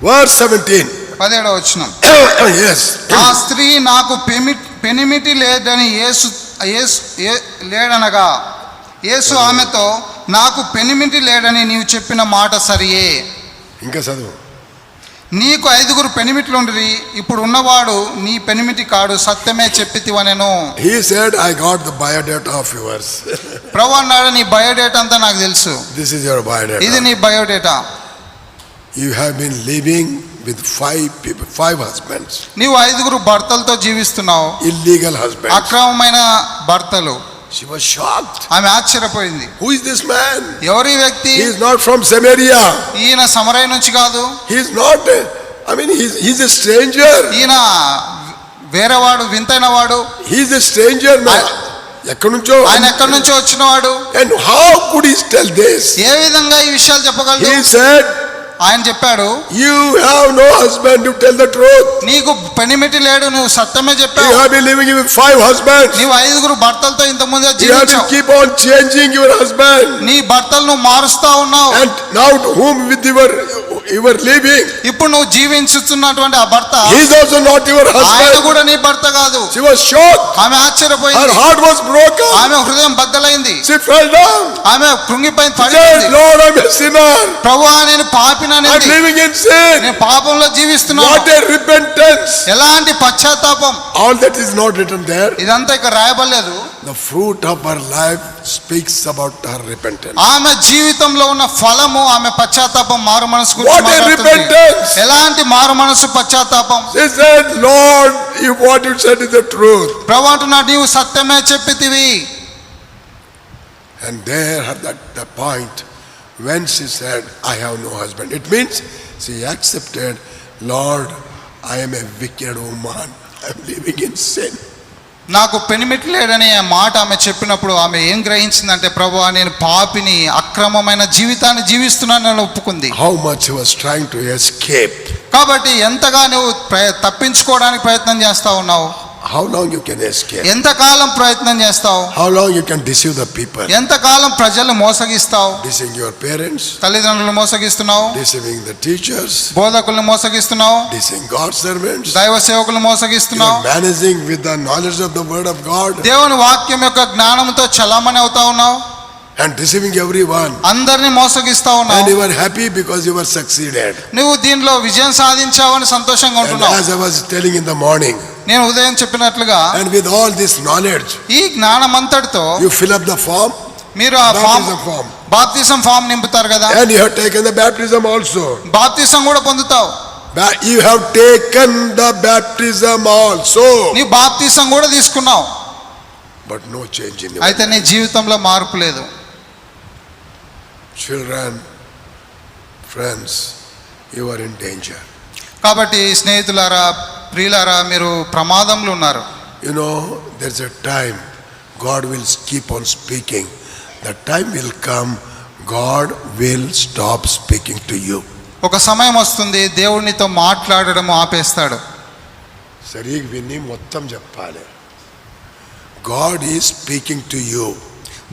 Verse 17.
17వ వచనం.
Yes.
ఆ స్త్రీ నాకు పెనిమిటి లేదని లేడనగా యేసు ఆమెతో, నాకు పెనిమిటి లేడని నీవు చెప్పిన మాట సరియే.
ఇంకా చదువు.
నీకు 5 పెనిమిట్లుండ్రి, ఇప్పుడు ఉన్నవాడు నీ పెనిమిటి కాడు, సత్యమే చెప్పితివనెను.
He said, I got the biodata of yours.
ప్రభు అన్నాడు, నీ బయోడేటా అంతా నాకు తెలుసు.
This is your biodata.
ఇది నీ biodata.
You have been living with 5 people, 5 husbands.
నీవు 5 భర్తలతో జీవిస్తున్నావు,
Illegal husbands.
అక్రమమైన భర్తలు.
She was shocked.
ఆమె ఆశ్చర్యపోయింది.
Who is this man?
ఎవరి వ్యక్తి?
He is not from Samaria.
ఈయన సమరయ నుంచి కాదు.
He is not, he's a stranger.
ఈయన వేరేవాడు, వింతైన వాడు.
He is a stranger man. ఎక్కడి నుంచో,
ఆయన ఎక్కడి నుంచో వచ్చినవాడు.
And how could he tell this?
ఏ విధంగా ఈ విషయాలు చెప్పగలడు?
He said,
ఆయన చెప్పాడు,
you have no husband, you tell the truth.
నీకు పెనిమిటి లేడు, నువ్వు సత్యమే
You
చెప్పావు.
have been living with 5 husbands.
నీవు 5 భర్తలతో ఇంత ముందే
You have to
జీవించావు.
keep on changing your husband.
నీ భర్తలు నువ్వు మారుస్తా ఉన్నావు.
And now to whom with you were living,
ఇప్పుడు నువ్వు జీవించుతున్నటువంటి ఆ భర్త,
he is also not your
ఆయన
husband.
కూడా నీ భర్త కాదు.
She was shocked.
ఆమె
Her
ఆశ్చర్యపోయింది.
heart was broken.
ఆమె హృదయం బద్దలైంది.
She fell down.
ఆమె కృంగిపోయింది,
She
పడిపోయింది.
said, Lord, I'm a sinner.
ప్రభువా, నేను
I'm
పాపిననేది,
living in sin.
నేను పాపంలో జీవిస్తున్నాను.
What a repentance.
ఎలాంటి పశ్చాత్తాపం.
All that is not written there.
ఇదంతా ఇక్కడ రాయబడలేదు.
The fruit of her life speaks about her repentance.
ఆమె జీవితంలో ఉన్న ఫలము ఆమె పశ్చాత్తాపం, మారు మనసు
What a
గురించి.
repentance.
ఎలాంటి మారు మనసు, పశ్చాత్తాపం.
She said, Lord, if what you said is the truth.
ప్రభు అంటున్నాడు, నీవు సత్యమే చెప్పితివి.
And there at the point when she said, I have no husband, it means she accepted, Lord, I am a wicked woman. I am living in sin.
నాకు పెనిమిటి లేడని ఆ మాట ఆమె చెప్పినప్పుడు ఆమె ఏం గ్రహించిందంటే, ప్రభువా, నేను పాపిని, అక్రమమైన జీవితాన్ని జీవిస్తున్నానని ఒప్పుకుంది.
How much she was trying to escape.
కాబట్టి ఎంతగా నువ్వు తప్పించుకోవడానికి ప్రయత్నం చేస్తా ఉన్నావు.
How long you can escape?
ఎంతకాలం ప్రయత్నం చేస్తావు?
How long you can deceive the people?
ఎంతకాలం ప్రజలు మోసగిస్తావు?
Deceiving your parents,
తల్లిదండ్రులు మోసగిస్తున్నావు,
deceiving the teachers,
బోధకులను మోసగిస్తున్నావు,
deceiving God's servants.
దైవ సేవకులను
You
మోసగిస్తున్నావు.
are managing with the knowledge of the word of God
దేవుని వాక్యం యొక్క జ్ఞానంతో చలామణి అవుతా ఉన్నావు,
and deceiving everyone.
అందరినీ మోసగిస్తా
And
ఉన్నావు.
you were happy because you were succeeded.
నువ్వు దీనిలో విజయం సాధించావని సంతోషంగా
And
ఉంటున్నావు.
as I was telling in the morning,
నేను ఉదయం చెప్పినట్లుగా
and with all this knowledge,
ఈ జ్ఞానం అంతటితో
you fill up the form,
మీరు ఆ
baptism form,
బాప్తిసం ఫామ్ నింపుతారు కదా,
and you have taken the baptism also.
బాప్తిసం కూడా పొందుతావు.
You have taken the baptism also,
నీ బాప్తిసం కూడా తీసుకున్నావు.
but no change in your
అయితే నీ జీవితంలో మార్పు లేదు.
children, friends. You are in danger.
కాబట్టి స్నేహితులారా, ప్రియులారా, మీరు ప్రమాదంలో ఉన్నారు.
You know, there's a time God will keep on speaking. The time will come, God will stop speaking to you.
ఒక సమయం వస్తుంది, దేవుడు నీతో మాట్లాడడం ఆపేస్తాడు.
సరిగ్గా విని మొత్తం చెప్పాలి. God is speaking to you.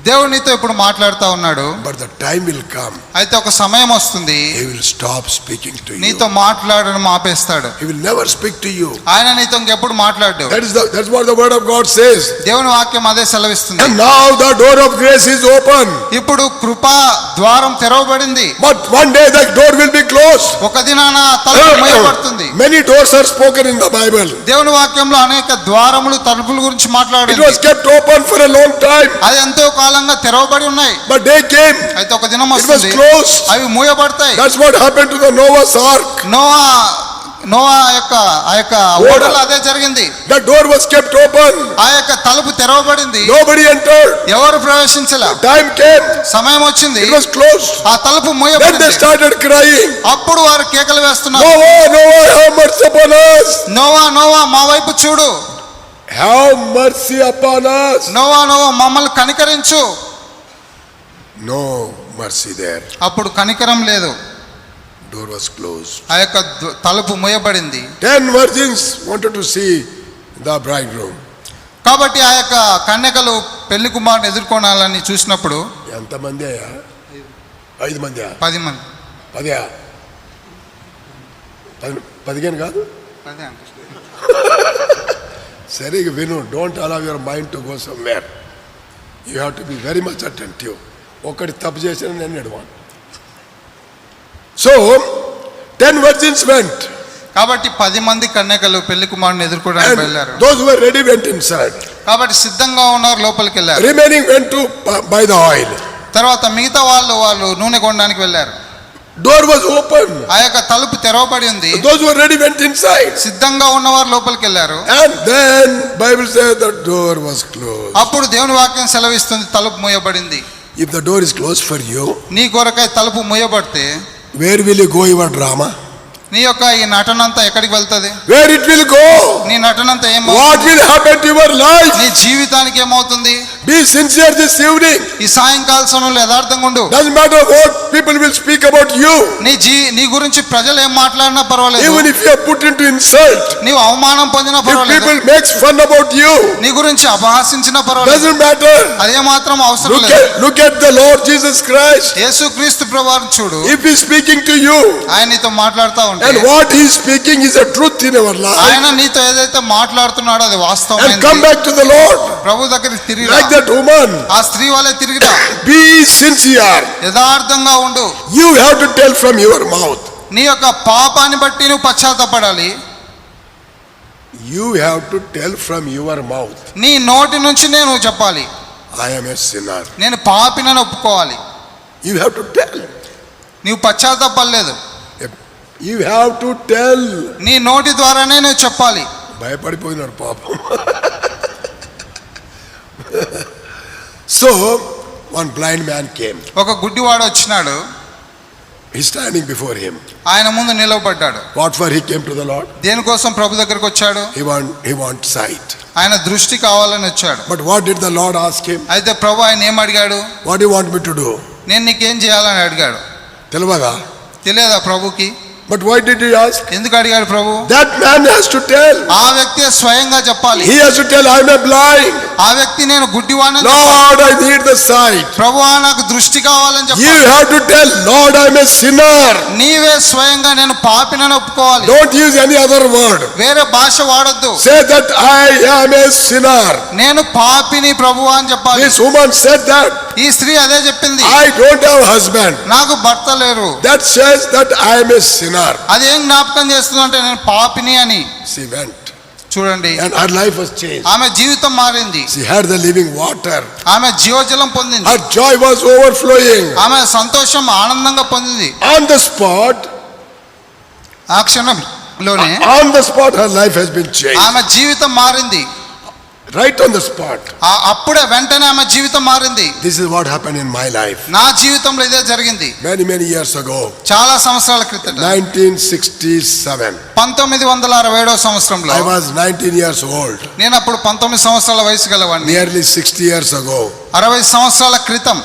దేవుడు నీతో ఇప్పుడు మాట్లాడుతూ ఉన్నాడు.
But the time will come,
అయితే ఒక సమయం వస్తుంది,
He will stop speaking to you.
నీతో మాట్లాడడం ఆపేస్తాడు.
He will never speak to you.
ఆయన నీతో ఇంకెప్పుడు మాట్లాడు.
That's what the word of God says.
దేవుని వాక్యం అదే సెలవిస్తుంది.
And now the door of grace is open.
ఇప్పుడు కృపా ద్వారం తెరవబడింది.
But one day that door will be closed.
ఒక దినాన తలుపు మూయబడుతుంది.
Many doors are spoken in the Bible.
దేవుని వాక్యంలో అనేక ద్వారములు, తలుపుల గురించి
It
మాట్లాడింది.
was kept open for a long time.
అది ఎంతో కాలంగా తెరవబడి ఉన్నాయి.
But day came,
అయితే ఒక దినం
it was
వస్తుంది,
closed.
అవి మూయబడతాయి.
That's what happened to the Noah's ark.
Noah ఆ యొక్క ఓడలో అదే జరిగింది.
The door was kept open.
ఆ యొక్క తలుపు తెరవబడింది,
Nobody entered.
ఎవరు ప్రవేశించలే.
Time came,
సమయం వచ్చింది,
it was closed.
ఆ తలుపు
Then they
మూయబడింది.
started crying,
అప్పుడు వారు కేకలు వేస్తున్నారు,
Noah, Noah, have mercy upon us.
Noah మా వైపు చూడు,
Have mercy upon us.
Noah మమ్మల్ని కనికరించు.
No mercy there.
అప్పుడు కనికరం లేదు,
Door was closed.
ఆ యొక్క తలుపు మూయబడింది.
10 virgins wanted to see the bridegroom.
కాబట్టి ఆ యొక్క కన్యకలు పెళ్లి కుమారుని ఎదుర్కొనాలని చూసినప్పుడు,
ఎంతమంది అయ్యా? 5 మంది?
10 మంది.
10? 15 కాదు, సరిగా విను. Don't allow your mind to go somewhere. You have to be very much attentive. ఒకటి తప్పు చేసిన నేను ఎడవాను. So 10 virgins went.
కాబట్టి 10 మంది కన్యకలు పెళ్లి కుమారుని ఎదుర్కోవడానికి
And
వెళ్ళారు.
those who were ready went inside.
కాబట్టి సిద్ధంగా ఉన్నారు లోపలికి వెళ్ళారు.
Remaining went to buy the oil.
తర్వాత మిగతా వాళ్ళు నూనె కొనడానికి వెళ్ళారు.
Door was open.
ఆ యొక్క తలుపు తెరవబడి ఉంది.
Those who were ready went inside.
సిద్ధంగా ఉన్నవారు లోపలికి వెళ్ళారు.
And then Bible says the door was closed.
అప్పుడు దేవుని వాక్యం సెలవిస్తుంది తలుపు మూయబడింది.
If the door is closed for you,
నీ కొరకై తలుపు మూయబడితే
where will you go your drama?
నీ యొక్క ఈ నటనంతా ఎక్కడికి వెళ్తది?
Where it will go?
నీ నటనంతా
What
ఏమవుతుంది?
will happen to your life?
నీ జీవితానికి ఏమవుతుంది?
Be sincere this evening.
ఈ సాయంకాల సమయంలో యథార్థంగా ఉండు.
Doesn't matter what people will speak about you.
నీ గురించి ప్రజలు ఏం మాట్లాడినా పర్వాలేదు.
Even if you are put into insult,
నీవు అవమానం పొందినా
if
పర్వాలేదు.
people makes fun about you,
నీ గురించి అపహాసించినా పర్వాలేదు.
doesn't matter.
అదే మాత్రం అవసరం లేదు.
Look at the Lord Jesus Christ.
యేసుక్రీస్తు ప్రభువుని చూడు.
If he is speaking to you,
ఆయన నీతో మాట్లాడుతూ ఉంటే
and what he is speaking is a truth in our life,
ఆయన నీతో ఏదైతే మాట్లాడుతున్నాడో అది
and
వాస్తవమైనది.
come back to the Lord
ప్రభు దగ్గరికి తిరిగి
like that woman.
ఆ స్త్రీ వలె తిరిగిరా.
Be sincere.
యథార్థంగా ఉండు.
You have to tell from your mouth.
నీ యొక్క పాపాన్ని బట్టి నువ్వు పశ్చాత్తాపడాలి.
You have to tell from your mouth.
నీ నోటి నుంచి నేను చెప్పాలి,
I am a sinner.
నేను పాపినని ఒప్పుకోవాలి.
You have to tell.
నీవు పశ్చాత్తాపడలేదు.
You have to tell.
నీ నోటి ద్వారానే నువ్వు చెప్పాలి.
భయపడిపోయినాడు పాపం. So one blind man came.
ఒక గుడ్డివాడు వచ్చినాడు.
He's standing before him.
ఆయన ముందు నిలవబడ్డాడు.
What for he came to the Lord?
దేనికోసం ప్రభు దగ్గరకు వచ్చాడు?
He want sight.
ఆయన దృష్టి కావాలని వచ్చాడు.
But what did the Lord ask him?
అయితే ప్రభు ఆయన ఏం అడిగాడు?
What do you want me to do?
నేను నీకేం చేయాలని అడిగాడు.
తెలియదా?
తెలియదా ప్రభుకి?
But why did he ask?
ఎందుకు అడిగాడు ప్రభు?
That man has to tell.
ఆ వ్యక్తి స్వయంగా చెప్పాలి.
He has to tell, I am a blind.
ఆ వ్యక్తి నేను గుడ్డివాడిని.
Lord, I need the sight.
ప్రభువా నాకు దృష్టి కావాలని
You
చెప్పాలి.
have to tell, Lord, I am a sinner.
నీవే స్వయంగా నేను పాపినని ఒప్పుకోవాలి.
Don't use any other word.
వేరే భాష వాడొద్దు.
Say that I am a sinner.
నేను పాపిని ప్రభువా అని చెప్పాలి.
This woman said that.
ఈ స్త్రీ అదే చెప్పింది.
I don't have a husband.
నాకు భర్త లేరు.
That says that I am a sinner.
అదేం జ్ఞాపకం చేస్తుందంటే నేను పాపిని అని.
She went.
చూడండి,
And her life was changed.
ఆమె జీవితం మారింది.
She had the living water.
ఆమె జీవజలం పొందింది.
Her joy was overflowing.
ఆమె సంతోషం ఆనందంగా పొందింది.
On the spot,
ఆ క్షణంలోనే
on the spot, her life has been changed.
ఆమె జీవితం మారింది.
Right on the spot.
అప్పుడే వెంటనే ఆమె జీవితం మారింది.
This is what happened in my life.
నా జీవితంలో ఇదే జరిగింది.
Many years ago.
చాలా సంవత్సరాల క్రితం
1967.
1967వ సంవత్సరంలో
I was 19 years old.
నేను అప్పుడు 19 సంవత్సరాల వయసు గలవాడిని.
Nearly 60 years ago.
60 సంవత్సరాల క్రితం.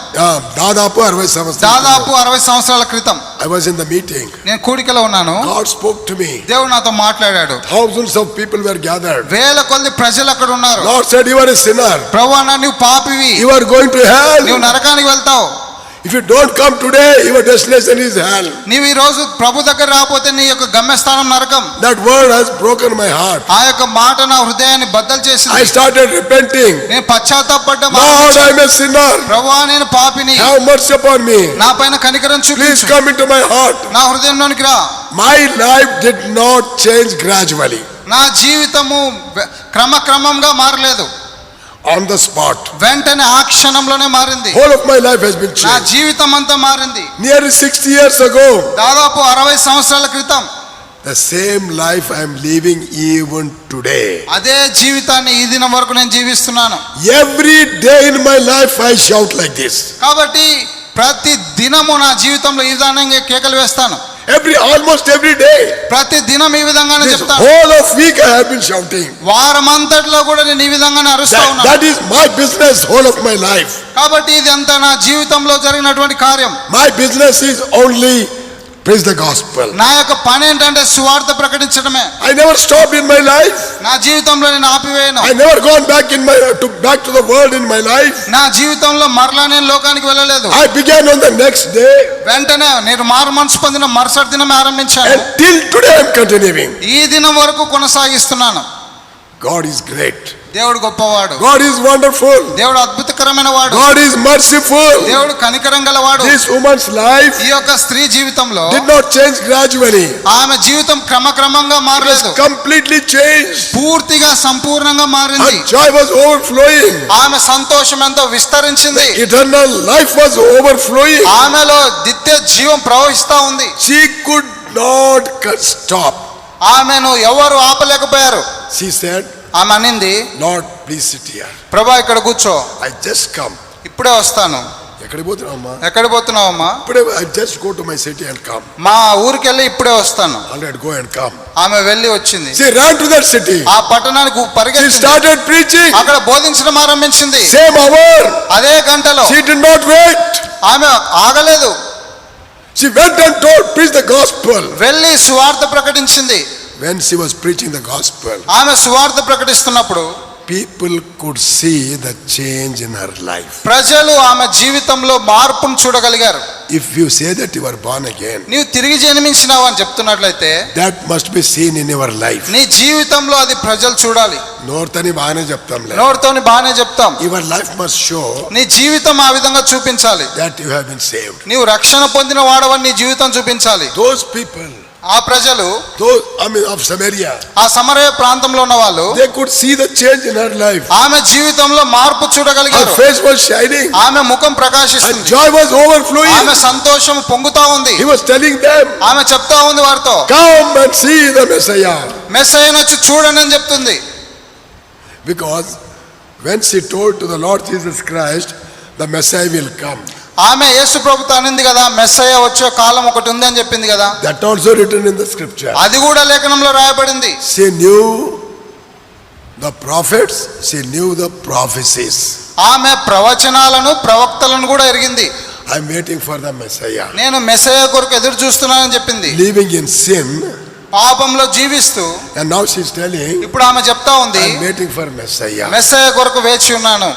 దాదాపు 60 సంవత్సరాలు.
దాదాపు 60 సంవత్సరాల క్రితం.
I was in the meeting.
నేను కూడికలో ఉన్నాను.
God spoke to me.
దేవుడు నాతో మాట్లాడాడు.
Thousands of people were gathered.
వేల కొద్ది ప్రజలు అక్కడ ఉన్నారు.
Lord said, you are a sinner.
ప్రభువా నువ్వు పాపివి.
You are going to hell.
నువ్వు నరకానికి వెళ్తావు.
If you don't come today, your destination is hell.
నీవు ఈ రోజు ప్రభు దగ్గర రాకపోతే నీ యొక్క గమ్యస్థానం నరకం.
That word has broken my heart.
ఆ యొక్క మాట నా హృదయాన్ని బద్దలు చేసింది.
I started repenting.
నేను పశ్చాత్తాపడ్డా.
Lord, I am a sinner.
ప్రభువా నేను పాపిని.
Have mercy upon me.
నా పైన కనికరం
Please
చూపించు.
come into my heart.
నా హృదయంలోనికి రా.
My life did not change gradually.
నా జీవితము క్రమక్రమంగా మారలేదు.
On the spot.
వెంటనే ఆ క్షణంలోనే మారింది.
Whole of my life has been
నా
changed.
జీవితం అంతా మారింది.
Nearly 60 years ago.
దాదాపు 60 సంవత్సరాల క్రితం.
The same life I am living even today.
అదే జీవితాన్ని ఈ దినం వరకు నేను జీవిస్తున్నాను.
Every day in my life I shout like this.
కాబట్టి ప్రతి దినము నా జీవితంలో ఈ విధంగా కేకలు వేస్తాను.
Almost every day.
ప్రతి దినం ఈ విధంగానే
This
చెప్తాను.
whole of week I have been shouting.
వారమంతట్లో కూడా నేను ఈ విధంగానే అరుస్తా ఉన్నాను.
That is my business whole of my life.
కాబట్టి ఇది అంతా నా జీవితంలో జరిగినటువంటి కార్యం.
My business is only preach the gospel.
నా యొక్క పని ఏంటంటే సువార్త ప్రకటించడమే.
I never stopped in my life.
నా జీవితంలో నేను ఆపివేయను.
I never gone back back to the world in my life.
నా జీవితంలో మరలా నేను లోకానికి వెళ్ళలేదు.
I began on the next day.
వెంటనే నేను మారు మనసు పొందిన మరుసటి దినమే ఆరంభించాను.
And till today I am continuing.
ఈ దినం వరకు కొనసాగిస్తున్నాను.
God is great.
దేవుడు గొప్పవాడు.
God is wonderful.
దేవుడు అద్భుతకరమైన వాడు.
God is merciful.
దేవుడు కనికరం గలవాడు.
This woman's life
ఈ యొక్క స్త్రీ జీవితంలో
did not change gradually.
ఆమె జీవితం క్రమక్రమంగా మారలేదు.
Completely changed.
పూర్తిగా సంపూర్ణంగా మారింది.
Her joy was overflowing.
ఆమె సంతోషం ఎంతో విస్తరించింది.
Eternal life was overflowing.
ఆమెలో నిత్య జీవం ప్రవహిస్తా ఉంది.
She could not stop.
ఆమెను ఎవరు ఆపలేకపోయారు.
She said,
ఆమె అనింది,
Lord, please sit here.
ప్రభా ఇక్కడ కూర్చో,
I just come.
ఇప్పుడే వస్తాను.
ఎక్కడికి పోతున్నావమ్మా?
ఎక్కడికి పోతున్నావమ్మా?
ఇప్పుడే I just go to my city and come.
మా ఊరికి వెళ్ళి ఇప్పుడే వస్తాను.
All right, go and come.
ఆమె వెళ్ళి వచ్చింది.
She ran to that city.
ఆ పట్టణానికి
She
పరిగెత్తింది.
started preaching.
అక్కడ బోధించడం ఆరంభించింది.
Same hour.
అదే గంటలో
She did not wait.
ఆమె ఆగలేదు.
She went and told, preach the gospel.
వెళ్ళి సువార్త ప్రకటించింది.
When she was preaching the gospel,
ఆమె సువార్త ప్రకటిస్తున్నప్పుడు
people could see the change in her life.
ప్రజలు ఆమె జీవితంలో మార్పును చూడగలిగారు.
If you say that you are born again,
నీవు తిరిగి జన్మించినావు అని చెప్తున్నట్లయితే
that must be seen in your life.
నీ జీవితంలో అది ప్రజలు చూడాలి.
నోర్తని బాగానే చెప్తాంలే.
నోటితోని బాగానే చెప్తాం.
Your life must show
నీ జీవితం ఆ విధంగా చూపించాలి.
that you have been saved.
నీవు రక్షణ పొందిన వాడవని నీ జీవితం చూపించాలి.
Those people,
ఆ ప్రజలు
of Samaria,
ఆ సమరయ ప్రాంతంలో ఉన్న వాళ్ళు
they could see the change in her life.
ఆమె జీవితంలో మార్పు
Her
చూడగలిగారు.
face was shining.
ఆమె ముఖం
Her
ప్రకాశిస్తుంది.
joy was overflowing.
ఆమె సంతోషం పొంగుతా ఉంది.
He was telling them,
ఆమె చెప్తా ఉంది వారితో,
come and see the Messiah.
మెస్సయ్యను వచ్చి చూడండి అని చెప్తుంది.
Because when she told to the Lord Jesus Christ, the Messiah will come.
ఆమె యేసు ప్రభుతో అనింది కదా, మెస్సయ్య వచ్చే కాలం ఒకటి ఉంది అని చెప్పింది కదా.
That also written in the scripture.
అది కూడా లేఖనంలో రాయబడింది.
She knew the prophets, she knew the prophecies.
ఆమె ప్రవచనాలను ప్రవక్తలను కూడా ఎరిగింది.
I am waiting for the Messiah.
నేను మెస్సయ్య కొరకు ఎదురు చూస్తున్నానని చెప్పింది.
Living in sin,
పాపంలో జీవిస్తూ,
and now she is telling,
ఇప్పుడు ఆమె చెప్తా ఉంది,
I am waiting for Messiah.
Messiah కొరకు వేచి ఉన్నాను.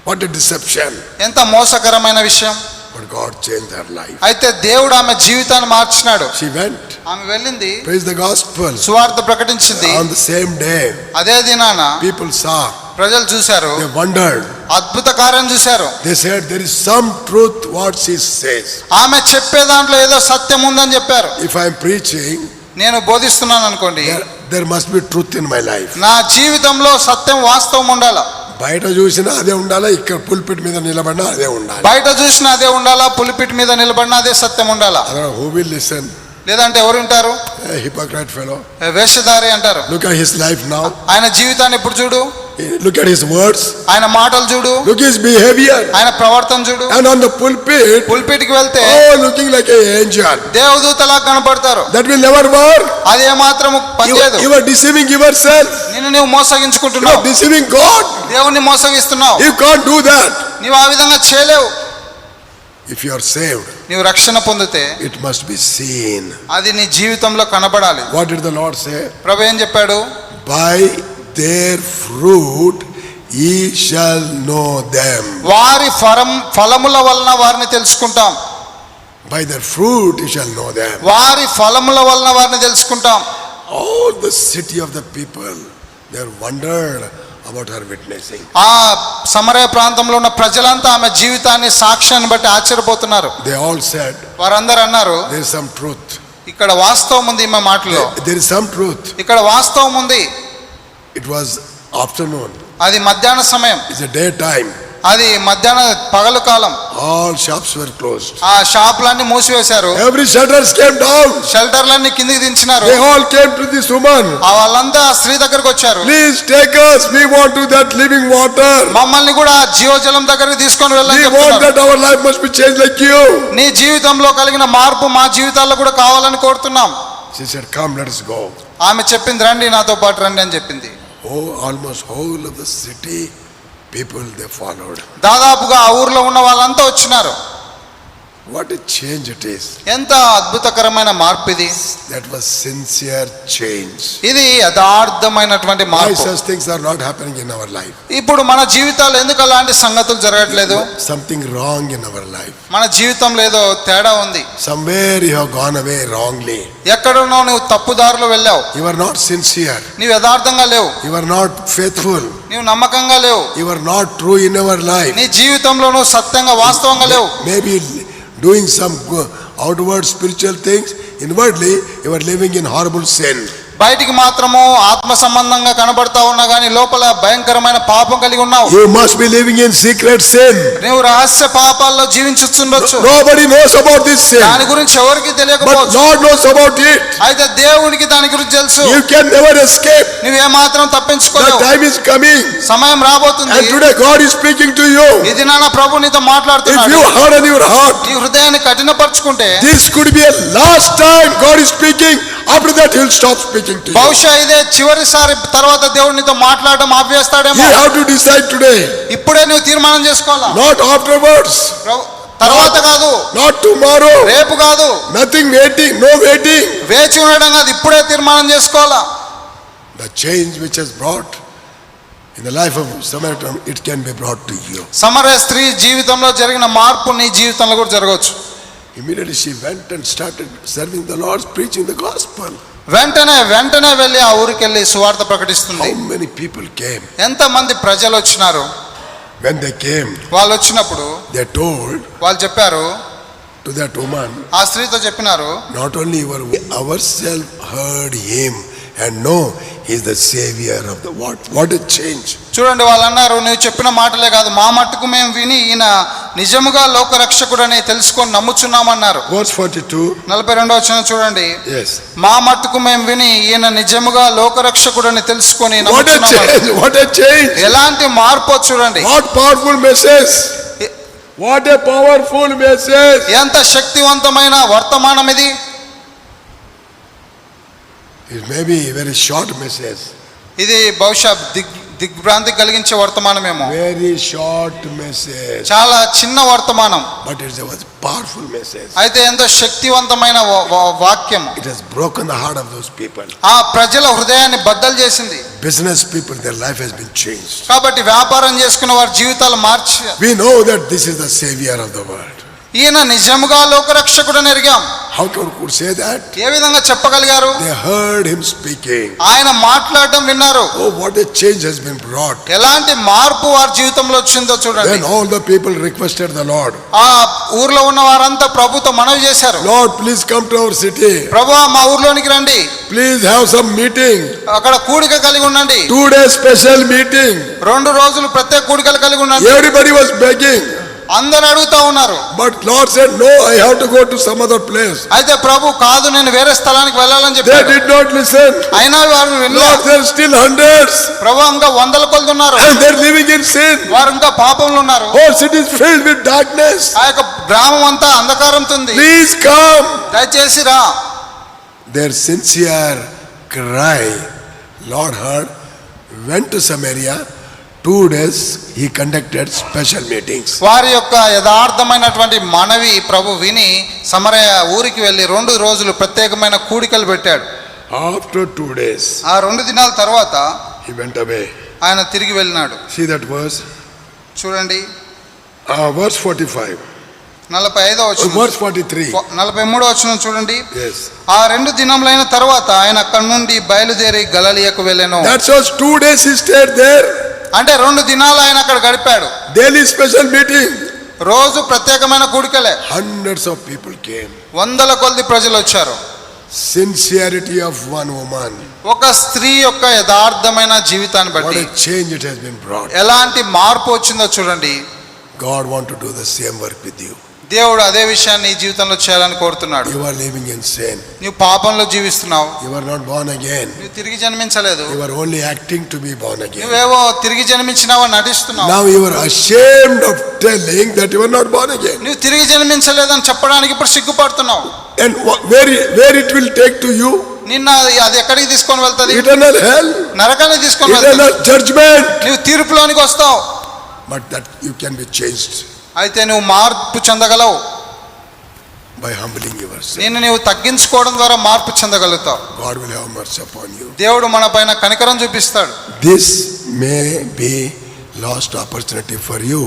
What a deception.
ఎంత మోసకరమైన విషయం.
But God changed her life.
అయితే దేవుడు ఆమె జీవితాన్ని మార్చినాడు.
She went,
ఆమె వెళ్ళింది,
preached the gospel.
సువార్త ప్రకటించింది.
On the same day,
అదే దినాన
people saw,
ప్రజలు చూశారు,
they wondered.
అద్భుత కార్యం చూశారు.
They said, there is some truth what she says.
ఆమె చెప్పే దాంట్లో ఏదో సత్యం ఉందని చెప్పారు.
If I am preaching,
నేను బోధిస్తున్నాను అనుకోండి,
there must be truth in my life.
నా జీవితంలో సత్యం వాస్తవం ఉండాలా.
బయట చూసినా అదే ఉండాలా, ఇక్కడ పుల్పిట్ మీద నిలబడినా అదే ఉండాలి.
బయట చూసినా అదే ఉండాలా, పులిపిట్ మీద నిలబడినా అదే సత్యం ఉండాలా.
Who will listen?
లేదంటే ఎవరు వింటారు?
A hypocrite fellow.
వేషధారి అంటారు.
Look at his life now.
ఆయన జీవితాన్ని ఇప్పుడు చూడు.
Look at his words.
ఆయన మాటలు చూడు.
Look his behavior.
ఆయన ప్రవర్తన చూడు.
And on the pulpit,
పుల్పిట్కి వెళ్తే
looking like an angel.
దేవదూతలా కనపడతారు.
That will never work.
అది ఏమాత్రం పనిచేయదు.
You are deceiving yourself.
నిన్ను నువ్వు
You
మోసగించుకుంటున్నావు.
are deceiving God.
దేవుణ్ణి మోసగిస్తున్నావు.
You can't do that.
నీవు ఆ విధంగా చేయలేవు.
If you are saved,
నీవు రక్షణ పొందితే
it must be seen.
అది నీ జీవితంలో కనబడాలి.
What did the Lord say?
ప్రభు ఏం చెప్పాడు?
By their fruit ye shall know them.
వారి ఫలముల వలన వారిని తెలుసుకుంటాం.
By their fruit ye shall know them.
వారి ఫలముల వలన వారిని తెలుసుకుంటాం.
All the city of the people, they wondered about her witnessing.
ఆ సమరయ ప్రాంతంలో ఉన్న ప్రజలంతా ఆమె జీవితాన్ని సాక్ష్యాన్ని బట్టి ఆశ్చర్యపోతున్నారు.
They all said,
వారందరూ అన్నారు,
there is some truth.
ఇక్కడ వాస్తవం ఉంది ఈమె మాటలో.
There is some truth.
ఇక్కడ వాస్తవం ఉంది.
It was afternoon.
అది మధ్యాహ్న సమయం.
It's a daytime.
అది మధ్యాహ్న పగలు కాలం.
All shops were closed.
ఆ షాపులన్నీ మూసివేశారు.
Every shutters came down.
షెల్టర్లన్నీ కిందికి దించినారు.
They all came to this woman.
ఆ వాళ్ళంతా ఆ స్త్రీ దగ్గరకు వచ్చారు.
Please take us. We want to that living water.
మమ్మల్ని కూడా ఆ జీవజలం దగ్గరికి తీసుకొని వెళ్ళని
We want
చెప్తున్నారు.
that our life must be changed like you.
నీ జీవితంలో కలిగిన మార్పు మా జీవితాల్లో కూడా కావాలని కోరుతున్నాం.
She said, come, let us go.
ఆమె చెప్పింది, రండి నాతో పాటు రండి అని చెప్పింది.
Oh, almost whole of the city people they followed.
దాదాపుగా ఆ ఊర్లో ఉన్న వాళ్ళంతా వచ్చినారు.
What a change it is.
ఎంత అద్భుతకరమైన మార్పు ఇది.
That was sincere change.
ఇది యథార్థమైనటువంటి
Why
మార్పు.
such things are not happening in our life?
ఇప్పుడు మన జీవితాలు ఎందుకు అలాంటి సంగతులు జరగట్లేదు?
Something wrong in our life.
మన జీవితంలో ఏదో తేడా ఉంది.
Somewhere you have gone away wrongly.
ఎక్కడున్నో నువ్వు తప్పుదారిలో వెళ్ళావు.
You are not sincere.
నీవు యథార్థంగా లేవు.
You are not faithful.
నీవు నమ్మకంగా లేవు.
You are not true in our life.
నీ జీవితంలో నువ్వు సత్యంగా వాస్తవంగా లేవు.
Maybe doing some outward spiritual things, inwardly you are living in horrible sin.
బయటికి మాత్రము ఆత్మ సంబంధంగా కనబడతా ఉన్నా గానీ లోపల భయంకరమైన పాపం కలిగి ఉన్నావు.
You must be living in secret sin.
నీవు రహస్య పాపాల్లో జీవించుచుండొచ్చు.
Nobody knows about this sin,
దాని గురించి ఎవరికి
but
తెలియకపోవచ్చు.
Lord knows about it.
అయితే దేవునికి దాని గురించి తెలుసు.
You can never escape.
నువ్వే మాత్రం
The
తప్పించుకోలేవు.
time is coming,
సమయం రాబోతుంది.
and today God is speaking to you.
ఈ దినాన ప్రభు నీతో
If
మాట్లాడుతున్నాడు.
you harden your heart,
నీ హృదయాన్ని కఠినపరుచుకుంటే
this could be a last time God is speaking. After that he will stop speaking to you.
బహుశా ఇదే చివరిసారి, తర్వాత దేవుడు నీతో మాట్లాడడం ఆపేస్తాడేమో.
You have to decide today,
ఇప్పుడే నువ్వు తీర్మానం చేసుకోవాలా.
not afterwards,
తర్వాత కాదు,
not tomorrow,
రేపు కాదు,
nothing waiting, no waiting.
వేచి ఉండడం కాదు, ఇప్పుడే తీర్మానం చేసుకోవాలా.
The change which has brought in the life of Samaritan, it can be brought to you.
సమరయ స్త్రీ జీవితంలో జరిగిన మార్పు నీ జీవితంలో కూడా జరగవచ్చు.
Immediately she went and started serving the Lord, preaching the gospel.
వెంటనే వెళ్ళి ఆ ఊరికి వెళ్ళి సువార్త ప్రకటిస్తుంది.
How many people came?
ఎంత మంది ప్రజలు వచ్చినారు.
When they came,
వాళ్ళు వచ్చినప్పుడు
they told
వాళ్ళు చెప్పారు,
to that woman,
ఆ స్త్రీతో చెప్పినారు,
not only ourselves heard him and know he is the savior of the world. What a change.
చూడండి, వాళ్ళు అన్నారు, నువ్వు చెప్పిన మాటలే కాదు, మా మట్టుకు మేము విని ఈయన నిజముగా లోకరక్షకుడని తెలుసుకొని నమ్ముచున్నామన్నారు.
Verse 42.
42వ వచనం చూడండి.
Yes.
మా మట్టుకు మేము విని ఈయన నిజముగా లోకరక్షకుడని తెలుసుకొని
What a
నమ్ముచున్నామన్నారు.
change. What a change.
ఎలాంటి మార్పు చూడండి.
What powerful message. What a powerful message.
ఎంత శక్తివంతమైన వర్తమానం ఇది.
It may be a very short message.
ఇది బహుశా దిగ్భ్రాంతి కలిగించే వర్తమానమేమో.
Very short message.
చాలా చిన్న వర్తమానం,
But it was a powerful message.
అయితే ఎంతో శక్తివంతమైన వాక్యం.
It has broken the heart of those people.
ఆ ప్రజల హృదయాన్ని బద్దలు చేసింది.
Business people, their life has been changed.
కాబట్టి వ్యాపారం చేసుకున్న వారి జీవితాలు మార్చి,
We know that this is the savior of the world.
ఈయన నిజముగా లోకరక్షకుడని ఎరిగాం.
How could say that?
ఏ విధంగా చెప్పగలిగారు?
They heard him speaking.
ఆయన మాట్లాడడం విన్నారు.
Oh, what a change has been brought.
ఎలాంటి మార్పు వారి జీవితంలో వచ్చిందో చూడండి.
Then all the people requested the Lord,
ఆ ఊర్లో ఉన్న వారంతా ప్రభుతో మనవి చేశారు,
Lord, please come to our city.
ప్రభువా మా ఊర్లోనికి రండి,
Please have some meeting.
అక్కడ కూడిక కలిగి ఉండండి,
2 days special meeting.
2 రోజులు ప్రత్యేక కూడికలు కలిగి ఉండండి.
Everybody was begging.
అందరు అడుగుతా ఉన్నారు.
But Lord said, no, I have to go to some other place.
అయితే ప్రభు కాదు, నేను వేరే స్థలానికి వెళ్ళాలని
They
చెప్పారు.
did not listen.
అయినా వారు
Lord,
వినలేదు.
there are still hundreds.
ప్రభు ఇంకా 100 కొలది ఉన్నారు,
And they're living in sin.
వారు ఇంకా పాపంలో ఉన్నారు.
Whole city is filled with darkness.
ఆ యొక్క గ్రామం అంతా అంధకారంతో ఉంది.
Please come.
దయచేసి రా.
Their sincere cry, Lord heard, went to Samaria. 2 days he conducted special meetings.
వారి యొక్క యథార్థమైనటువంటి మనవి ప్రభు విని సమరయ ఊరికి వెళ్ళి 2 రోజులు ప్రత్యేకమైన కూడికలు పెట్టాడు.
After 2 days,
ఆ 2 దినాల తర్వాత
he went away.
ఆయన తిరిగి వెళ్ళినాడు.
See that verse?
చూడండి,
Verse 45.
45వ వచనం,
Verse 43.
43వ వచనం చూడండి.
Yes.
ఆ 2 దినములైన తర్వాత ఆయన అక్కడి నుండి బయలుదేరి గలిలయకు వెళ్ళెను.
That was 2 days he stayed there.
అంటే 2 దినాలు ఆయన అక్కడ గడిపాడు.
Daily special meeting.
రోజు ప్రత్యేకమైన కూడికలే.
Hundreds of people came.
100 కొలది ప్రజలు వచ్చారు.
Sincerity of one woman.
ఒక స్త్రీ యొక్క యథార్థమైన జీవితాన్ని
What
బట్టి
a change it has been brought.
ఎలాంటి మార్పు వచ్చిందో చూడండి.
God want to do the same work with you.
దేవుడు అదే విషయాన్ని నీ జీవితంలో చేయాలని కోరుతున్నాడు.
You are living in sin.
నువ్వు పాపంలో జీవిస్తున్నావు.
You are not born again.
నువ్వు తిరిగి జన్మించలేదు.
You are only acting to be born again.
నువ్వేవో తిరిగి జన్మించినావని నటిస్తున్నావు.
Now you are ashamed of telling that you are not born again.
నువ్వు తిరిగి జన్మించలేదని చెప్పడానికి ఇప్పుడు సిగ్గుపడుతున్నావు.
And where it will take to you?
నిన్న అది ఎక్కడికి తీసుకొని వెళ్తది?
Eternal hell.
నరకానికి తీసుకొని వెళ్తది.
Eternal judgment.
నువ్వు తీర్పులోనికి వస్తావు.
But that you can be changed.
అయితే నువ్వు మార్పు చెందగలవు.
by humbling yourself.
నిన్ను నీవు తగ్గించుకోవడం ద్వారా మార్పు చెందగలుగుతావు.
God will have mercy upon you.
దేవుడు మన పైన కనికరం చూపిస్తాడు.
This may be lost opportunity for you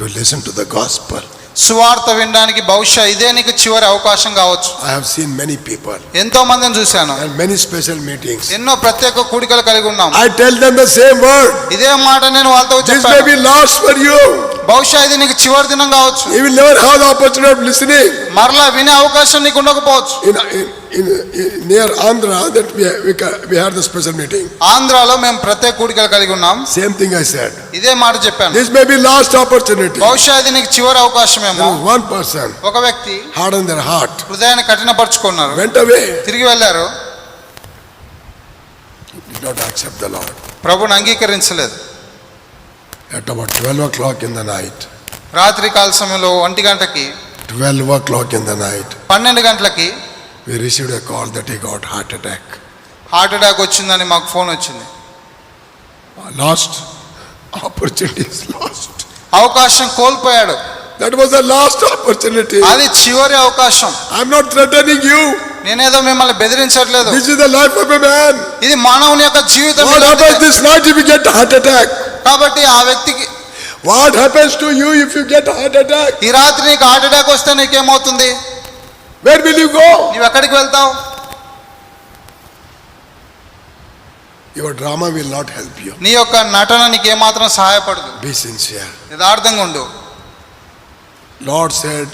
to listen to the gospel.
సువార్త వినడానికి బహుశా ఇదే నీకు చివరి అవకాశం కావచ్చు.
I have seen many people
ఎంతో మందిని చూశాను.
and many special meetings.
ఎన్నో ప్రత్యేక కూడికలు కలిగి ఉన్నాం.
I tell them the same word.
ఇదే మాట నేను వాళ్ళతో
This may
చెప్పాను.
be lost for you.
బహుశా ఇది నీకు చివరి దినం కావచ్చు.
You will never have the opportunity of listening.
మరలా వినే అవకాశం నీకు ఉండకపోవచ్చు.
In near Andhra, that we had the special meeting.
ఆంధ్రాలో మేము ప్రత్యేక కూడికలు కలిగి ఉన్నాం.
Same thing I said.
ఇదే మాట చెప్పాను.
This may be last opportunity.
బహుశా ఇది నీకు చివరి అవకాశమేమో.
There was one person
ఒక వ్యక్తి
hardened their heart,
హృదయాన్ని కఠినపరుచుకున్నారు,
went away,
తిరిగి వెళ్ళారు,
did not accept the Lord.
ప్రభుని అంగీకరించలేదు.
At about 12 o'clock in the night,
రాత్రి కాల సమయంలో 1 గంటకి
12 o'clock in the night,
12 గంటలకి
we received a call that he got heart attack.
Heart attack వచ్చిందని మాకు ఫోన్ వచ్చింది.
Lost opportunity is lost.
అవకాశం కోల్పోయాడు.
That was the last opportunity.
అది చివరి అవకాశం.
I'm not threatening you.
నేనేదో మిమ్మల్ని బెదిరించట్లేదు.
This is the life of a man.
ఇది మానవుని యొక్క జీవితం.
What happens this night if you get heart attack?
కాబట్టి ఆ వ్యక్తికి
What happens to you if you get heart attack?
ఈ రాత్రి నీకు హార్ట్ అటాక్ వస్తే నీకేమవుతుంది?
Where will you go?
నీవు ఎక్కడికి వెళ్తావు?
Your drama will not help you.
నీ యొక్క నటన నీకు ఏమాత్రం సహాయపడదు.
Be sincere.
యథార్థంగా ఉండు.
Lord said,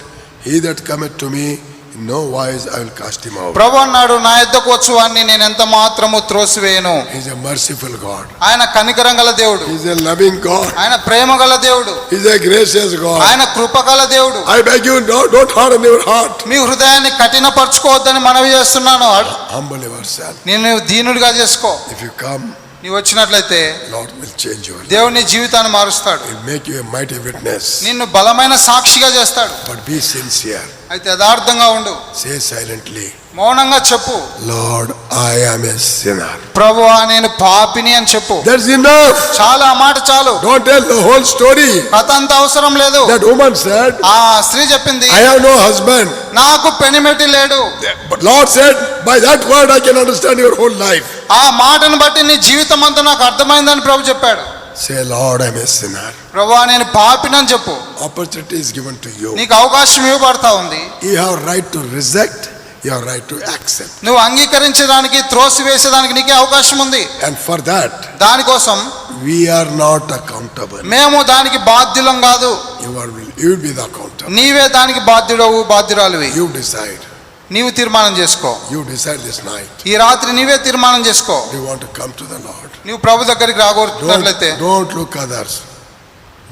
he that cometh to me in no wise I will cast him out.
ప్రభు అన్నాడు, నా యొద్దకు వచ్చు వాణ్ణి నేను ఎంత మాత్రము త్రోసివేయను.
He is a merciful God.
ఆయన కనికరం గల దేవుడు.
He is a loving God.
ఆయన ప్రేమ గల దేవుడు.
He is a gracious God.
ఆయన కృప గల దేవుడు.
I beg you, don't harden your heart.
మీ హృదయాన్ని కఠినపరచుకోవద్దని మనవి చేస్తున్నాను.
Humble yourself.
నేను దీనుడిగా చేసుకో.
If you come,
నీవు వచ్చినట్లయితే
Lord will change your life.
దేవుడు నీ జీవితాన్ని మారుస్తాడు.
He will make you a mighty witness.
నిన్ను బలమైన సాక్షిగా చేస్తాడు.
But be sincere.
అయితే యథార్థంగా ఉండు.
Say silently,
మౌనంగా చెప్పు,
Lord, I am a sinner.
ప్రభువా నేను పాపిని అని చెప్పు.
That's enough.
చాలా ఆ మాట చాలు.
Don't tell the whole story.
కథ అంత అవసరం లేదు.
That woman said,
ఆ స్త్రీ చెప్పింది,
I have no husband.
నాకు పెనిమిటి లేడు.
But Lord said, by that word I can understand your whole life.
ఆ మాటను బట్టి నీ జీవితం అంతా నాకు అర్థమైందని ప్రభు చెప్పాడు.
Say, Lord, I am a sinner.
ప్రభువా నేను పాపిని అని చెప్పు.
Opportunity is given to you.
నీకు అవకాశం ఇవ్వబడతా ఉంది.
You have right to reject, you have right to accept.
నువ్వు అంగీకరించడానికి త్రోసివేసేదానికి నీకే అవకాశం ఉంది.
And for that,
దానికోసం
we are not accountable.
మేము దానికి బాధ్యులం కాదు.
You will be the accountable.
నీవే దానికి బాధ్యుడవు, బాధ్యురాలివి.
You decide.
నీవు తీర్మానం చేసుకో.
You decide this night.
ఈ రాత్రి నీవే తీర్మానం చేసుకో.
Do you want to come to the Lord?
నీవు ప్రభు దగ్గరికి రాగోరుతున్నట్లయితే
Don't look others.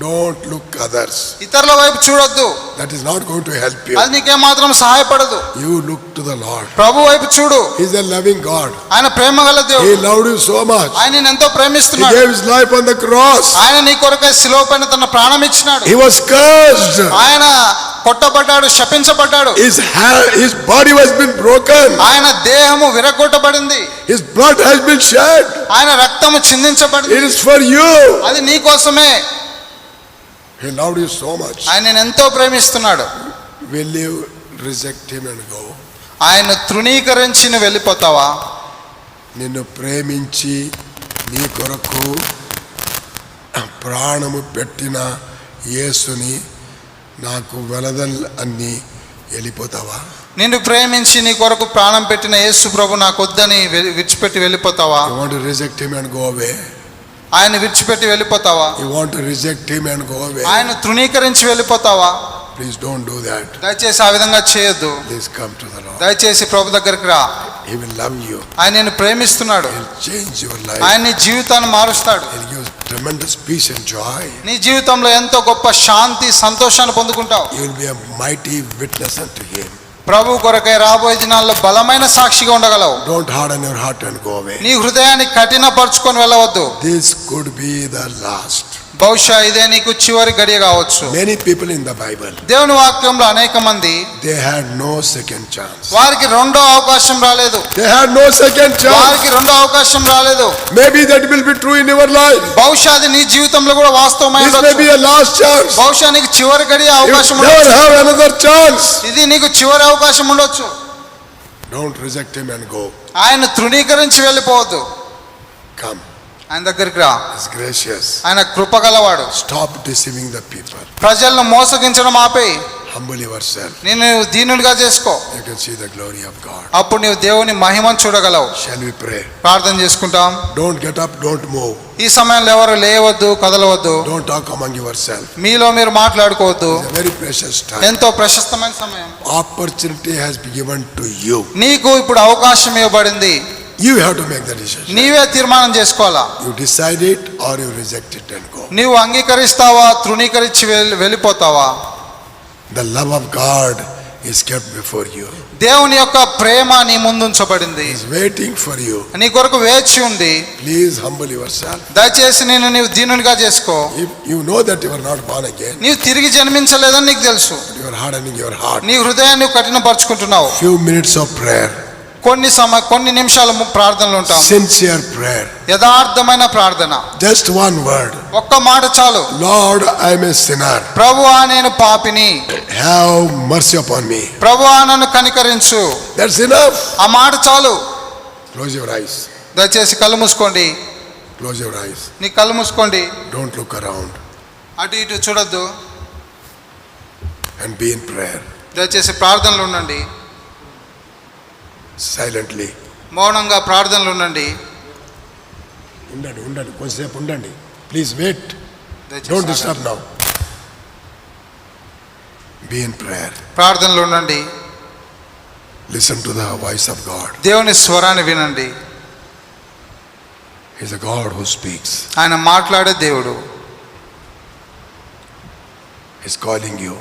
Don't look others.
ఇతరుల వైపు చూడొద్దు.
That is not going to help you.
అది నీకే మాత్రం సహాయపడదు.
You look to the Lord.
ప్రభు వైపు చూడు.
He is a loving God.
ఆయన ప్రేమ గల
He
దేవుడు.
loved you so much.
ఆయన నిన్ను ఎంతో
He
ప్రేమిస్తున్నాడు.
gave his life on the cross.
ఆయన నీ కొరకై శిలువ పైన తన ప్రాణం ఇచ్చినాడు.
He was cursed.
ఆయన కొట్టబడ్డాడు, శపించబడ్డాడు.
His body has been broken.
ఆయన దేహము విరగొట్టబడింది.
His blood has been shed.
ఆయన రక్తము చిందించబడింది.
It is for you.
అది నీ కోసమే.
He loved you so much.
ఆయన నిన్ను ఎంతో ప్రేమిస్తున్నాడు.
Will you reject him and go?
ఆయన తృణీకరించి నువ్వు వెళ్ళిపోతావా?
నిన్ను ప్రేమించి నీ కొరకు ప్రాణము పెట్టిన యేసుని నాకు వెలదల్ అన్ని వెళ్ళిపోతావా?
నిన్ను ప్రేమించి నీ కొరకు ప్రాణం పెట్టిన యేసు ప్రభు నాకు వద్దని విడిచిపెట్టి వెళ్ళిపోతావా?
You want to reject him and go away?
ఆయన విడిచిపెట్టి వెళ్ళిపోతావా?
You want to reject him and go away?
ఆయన తృణీకరించి వెళ్ళిపోతావా?
Please don't do that.
దయచేసి ఆ విధంగా చేయొద్దు.
Please come to the Lord.
దయచేసి ప్రభు దగ్గరికి రా.
He will love you.
ఆయన నిన్ను ప్రేమిస్తున్నాడు.
He will change your life.
ఆయన నీ జీవితాన్ని మారుస్తాడు.
He will give tremendous peace and joy.
నీ జీవితంలో ఎంతో గొప్ప శాంతి, సంతోషాన్ని పొందుకుంటావు.
You will be a mighty witness unto him.
ప్రభు కొరకై రాబోయే దినాల్లో బలమైన సాక్షిగా ఉండగలవు.
Don't harden your heart and go away.
నీ హృదయాన్ని కఠినపరుచుకొని వెళ్ళవద్దు.
This could be the last.
బహుశా ఇదే నీకు చివరి గడియ కావచ్చు.
Many people in the Bible,
దేవుని వాక్యంలో అనేక మంది
they had no second chance.
వారికి రెండో అవకాశం రాలేదు.
They had no second chance.
వారికి రెండో అవకాశం రాలేదు.
Maybe that will be true in your life.
బహుశా అది నీ జీవితంలో కూడా వాస్తవమై
This may
ఉండొచ్చు.
be a last chance.
బహుశా నీకు చివరి గడియ
You
అవకాశం
never
ఉండొచ్చు.
have another chance.
ఇది నీకు చివరి అవకాశం ఉండొచ్చు.
Don't reject him and go.
ఆయన తృణీకరించి వెళ్ళిపోవద్దు.
Come.
ఆయన దగ్గరికి రా.
He's gracious.
ఆయన కృపగలవాడు.
Stop deceiving the people.
ప్రజలను మోసగించడం ఆపేయి.
Humble yourself.
నిన్ను దీనుడిగా చేసుకో.
You can see the glory of God.
అప్పుడు నీవు దేవుని మహిమను చూడగలవు.
Shall we pray?
ప్రార్థన చేసుకుంటాం.
Don't get up, don't move.
ఈ సమయంలో ఎవరు లేవద్దు, కదలవద్దు.
Don't talk among yourself.
మీలో మీరు మాట్లాడుకోవద్దు.
It's a very precious time.
ఎంతో ప్రశస్తమైన సమయం.
Opportunity has been given to you.
నీకు ఇప్పుడు అవకాశం ఇవ్వబడింది.
You have to make the decision.
నీవే తీర్మానం చేసుకోవాలా.
You decide it or you reject it and go.
నీవు అంగీకరిస్తావా, తృణీకరించి వెళ్ళిపోతావా?
The love of God is kept before you.
దేవుని యొక్క ప్రేమ నీ ముందు ఉంచబడింది.
He is waiting for you.
నీ కొరకు వేచి ఉంది.
Please humble yourself.
దయచేసి నీవు దీనునిగా చేసుకో.
If you know that you are not born again,
నీవు తిరిగి జన్మించలేదని నీకు తెలుసు.
you are hardening your heart.
నీ హృదయాన్ని కఠినపరుచుకుంటున్నావు.
Few minutes of prayer.
కొన్ని నిమిషాలు ప్రార్థనలు ఉంటాం.
Sincere prayer.
యథార్థమైన ప్రార్థన.
Just one word.
ఒక్క మాట చాలు.
Lord, I am a sinner.
ప్రభువా నేను పాపిని.
Have mercy upon me.
ప్రభువా నన్ను కనికరించు.
That's enough.
ఆ మాట చాలు.
Close your eyes.
దయచేసి కళ్ళు మూసుకోండి.
Close your eyes.
నీ కళ్ళు మూసుకోండి.
Don't look around
అటు ఇటు చూడొద్దు.
and be in prayer.
దయచేసి ప్రార్థనలు ఉండండి.
Silently.
మౌనంగా ప్రార్థనలు ఉండండి.
ఉండండి కొంచెంసేపు ఉండండి. Please wait.
దయచేసి
Don't disturb now. Be in prayer.
ప్రార్థనలు ఉండండి.
Listen to the voice of God.
దేవుని స్వరాన్ని వినండి.
He is a God who speaks.
ఆయన మాట్లాడే దేవుడు.
He is calling you.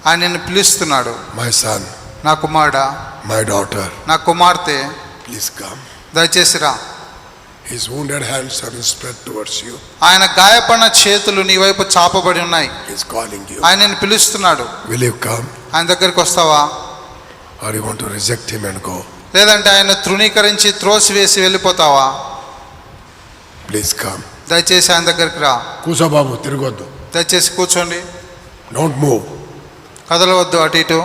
ఆయన నిన్ను పిలుస్తున్నాడు.
My son,
నా కుమారుడా,
my daughter,
నా కుమార్తె,
please come.
దయచేసి రా.
His wounded hands have been spread towards you.
ఆయన గాయపడిన చేతులు నీ వైపు చాపబడి ఉన్నాయి.
He is calling you.
ఆయన నిన్ను పిలుస్తున్నాడు.
Will you come
ఆయన దగ్గరికి వస్తావా?
or you want to reject him and go?
లేదంటే ఆయన తృణీకరించి త్రోసివేసి వెళ్ళిపోతావా?
Please come.
దయచేసి ఆయన దగ్గరికి రా.
కూసో బాబు, తిరగొద్దు.
దయచేసి కూర్చోండి.
Don't move.
కదలవద్దు అటు ఇటు.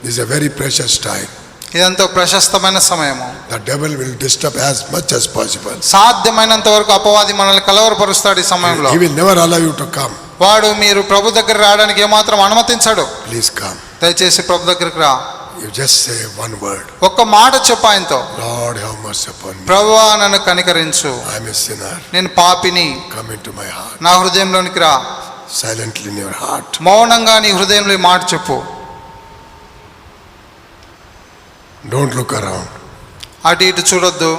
This is a very precious time.
ఇదంతా ప్రశస్తమైన సమయము.
The devil will disturb as much as possible.
సాధ్యమైనంత వరకు అపవాది మనల్ని కలవరపరుస్తాడు ఈ సమయంలో.
He will never allow you to come.
వాడు మీరు ప్రభు దగ్గర రావడానికి ఏమాత్రం అనుమతించాడు.
Please come.
దయచేసి ప్రభు దగ్గరికి రా.
You just say one word.
ఒక్క మాట చెప్పు ఆయనతో.
Lord, have mercy upon me.
ప్రభువా నన్ను కనికరించు.
I am a sinner.
నేను పాపిని.
Come into my heart.
నా హృదయంలోనికి రా.
Silently in your heart.
మౌనంగా నీ హృదయంలో ఈ మాట చెప్పు.
Don't look around.
అటు ఇటు చూడొద్దు.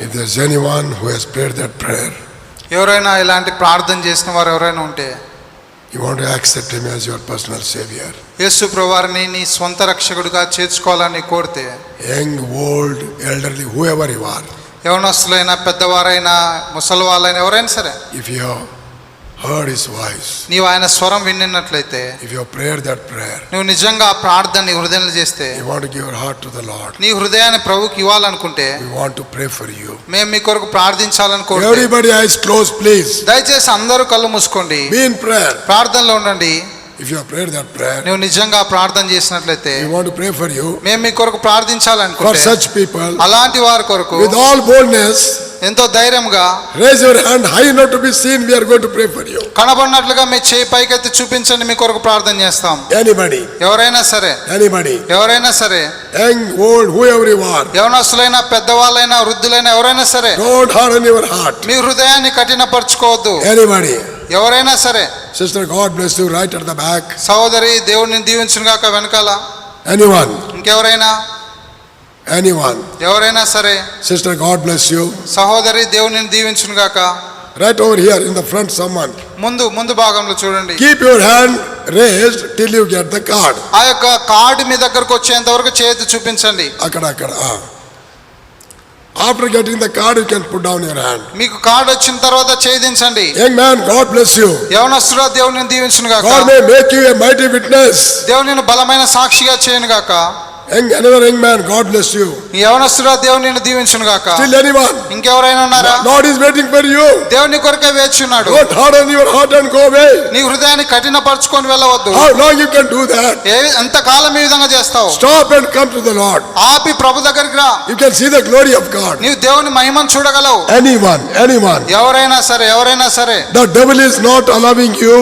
If there's anyone who has prayed that prayer,
ఎవరైనా ఇలాంటి ప్రార్థన చేసిన వారు ఎవరైనా ఉంటే,
you want to accept him as your personal savior.
యేసు ప్రభువారిని నీ స్వంత రక్షకుడిగా చేర్చుకోవాలని కోరితే,
Young, old, elderly, whoever you are,
యవనస్తులైనా పెద్దవారైనా ముసలి వాళ్ళైనా ఎవరైనా సరే,
if you have heard his voice,
నీవు ఆయన స్వరం విన్నట్లయితే,
if you have prayed that prayer,
నువ్వు నిజంగా ఆ ప్రార్థన నీ హృదయంలో చేస్తే,
you want to give your heart to the Lord,
నీ హృదయాన్ని ప్రభువుకి ఇవ్వాలనుకుంటే,
we want to pray for you.
మేము మీ కొరకు ప్రార్థించాలని కోరుతే,
Everybody eyes closed, please.
దయచేసి అందరూ కళ్ళు మూసుకోండి.
Be in prayer.
ప్రార్థనలో ఉండండి.
if you have prayed that prayer,
నువ్వు నిజంగా ప్రార్థన చేసినట్లయితే
we want to pray for you,
మేము మీ కొరకు
for
ప్రార్థించాలనుకుంటే
such people,
అలాంటి వారి కొరకు
with all boldness,
ఎంతో ధైర్యంగా
raise your hand high enough to be seen, we are going to pray for you.
కనబడినట్లుగా మీ చేయి పైకెత్తి చూపించండి, మీ కొరకు ప్రార్థన చేస్తాం.
Anybody,
ఎవరైనా సరే
young, old, whoever you are,
యవనస్తులైనా పెద్దవాళ్ళైనా వృద్ధులైనా ఎవరైనా సరే
don't harden your heart.
మీ హృదయాన్ని కఠినపరచుకోవద్దు.
Anybody,
ఎవరైనా సరే.
sister, God bless you, right at the back.
సహోదరి దేవుడిని దీవించును గాక వెనకాల.
Anyone,
ఇంకెవరైనా ఎవరైనా సరే.
sister, God bless you,
సహోదరి దేవుడిని దీవించును గాక.
right over here in the front, someone,
ముందు భాగంలో చూడండి.
keep your hand raised till you get the card.
ఆ యొక్క కార్డు మీ దగ్గరకు వచ్చేంత వరకు చేతి చూపించండి.
Akkada. After getting the card, you can put down your hand.
మీకు కార్డు వచ్చిన తర్వాత చేయించండి.
Young man, God bless you.
యవనస్తుడా దేవుడిని దీవించును గాక.
God may make you a mighty witness.
దేవునిని బలమైన సాక్షిగా చేయను గాక.
Another young man, God bless you.
యవనస్తుడా దేవునిని దీవించును గాక.
Still anyone?
ఇంకెవరైనా ఉన్నారా?
Lord is waiting for you.
దేవుని కొరకే వేచి ఉన్నాడు.
Don't harden your heart and go away.
నీ హృదయాన్ని కఠినపరచుకొని వెళ్ళవద్దు.
How long you can do that?
ఎంత కాలం ఈ విధంగా చేస్తావు?
Stop and come to the Lord.
ఆపి ప్రభు దగ్గరికి రా.
You can see the glory of God.
నీవు దేవుని మహిమను చూడగలవు.
Anyone.
ఎవరైనా సరే.
The devil is not allowing you.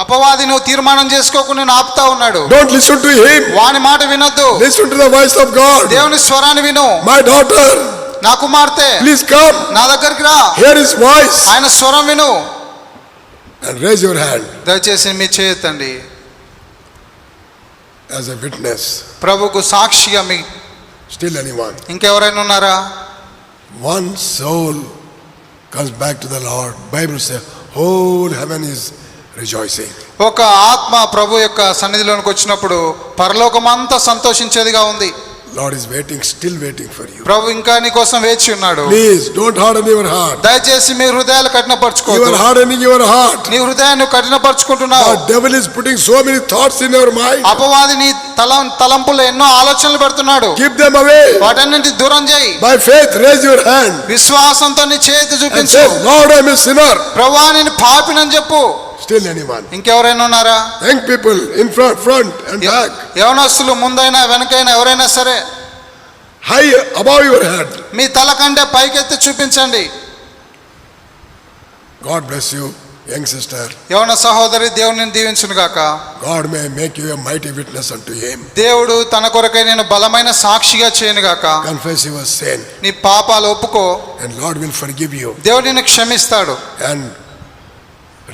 అపవాది నువ్వు తీర్మానం చేసుకోకుండా నేను ఆపుతా ఉన్నాడు.
Don't listen to him.
వాని మాట వినొద్దు.
Listen to the voice of God.
దేవుని స్వరాన్ని విను.
My daughter,
నా కుమార్తె,
please come.
నా దగ్గరికి రా.
Hear his voice.
ఆయన స్వరం విను.
And raise your hand
దయచేసి మీ చేయెత్తండి.
as a witness.
ప్రభుకు సాక్షిగా. మీ
Still anyone?
ఇంకెవరైనా ఉన్నారా?
One soul comes back to the Lord. Bible says whole heaven is rejoicing.
ఒక ఆత్మ ప్రభు యొక్క సన్నిధిలోనికి వచ్చినప్పుడు పరలోకమంతా సంతోషించేదిగా ఉంది.
Lord is still waiting for you.
ప్రభు ఇంకా నీ కోసం వేచి ఉన్నాడు.
Please don't harden your heart.
దయచేసి మీ హృదయాలు కఠినపరచుకోవద్దు.
You are hardening your heart.
నీ హృదయాన్ని కఠినపరచుకుంటున్నావు.
The devil is putting so many thoughts in your mind.
అపవాది నీ తలంపుల్లో ఎన్నో ఆలోచనలు పెడుతున్నాడు.
Keep them away.
వాటన్నింటి దూరం చేయి.
By faith raise your hand.
విశ్వాసంతో నీ చేతి చూపించు.
And say, Lord, I am a sinner.
ప్రభువా నేను పాపినని చెప్పు.
Still anyone?
ఇంకెవరైనా ఉన్నారా?
Young people in front and back.
యవనస్తులు ముందైనా వెనకైనా ఎవరైనా సరే.
High above your head.
మీ తల కంటే పైకెత్తి చూపించండి.
God bless you, young sister.
యవన సహోదరి దేవునిని దీవించును గాక.
God may make you a mighty witness unto him.
దేవుడు తన కొరకై నేను బలమైన సాక్షిగా చేయను గాక.
Confess your sin.
నీ పాపాలు ఒప్పుకో.
And Lord will forgive you.
దేవుడు నిన్ను క్షమిస్తాడు.
And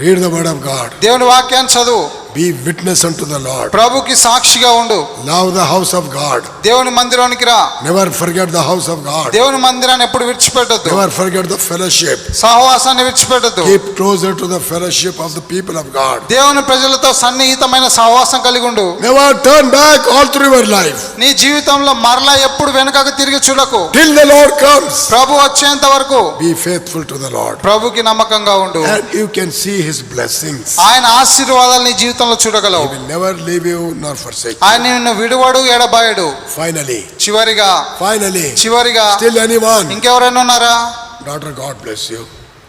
read the word of God.
దేవుని వాక్యాన్ని చదువు.
Be witness unto the Lord.
ప్రభుకి సాక్షిగా ఉండు.
Love the house of God.
దేవుని మందిరానికి రా.
Never forget the house of God.
దేవుని మందిరాన్ని ఎప్పుడు విడిచిపెట్టొద్దు.
Never forget the fellowship.
సహవాసాన్ని విడిచిపెట్టొద్దు.
Keep closer to the fellowship of the people of God.
దేవుని ప్రజలతో సన్నిహితమైన సహవాసం కలిగి ఉండు.
Never turn back all through your life.
నీ జీవితంలో మరలా ఎప్పుడు వెనుకకు తిరిగి చూడకు.
Till the Lord comes.
ప్రభు వచ్చేంత వరకు
Be faithful to the Lord.
ప్రభుకి నమ్మకంగా ఉండు.
And you can see his blessings.
ఆయన ఆశీర్వాదాలు నీ జీవితంలో చూడగలవు.
He will never leave you nor forsake you.
ఆయన నిన్ను విడువడు ఎడబాయడు.
Finally.
చివరిగా.
Still anyone?
ఇంకెవరైనా ఉన్నారా?
Daughter, God bless you.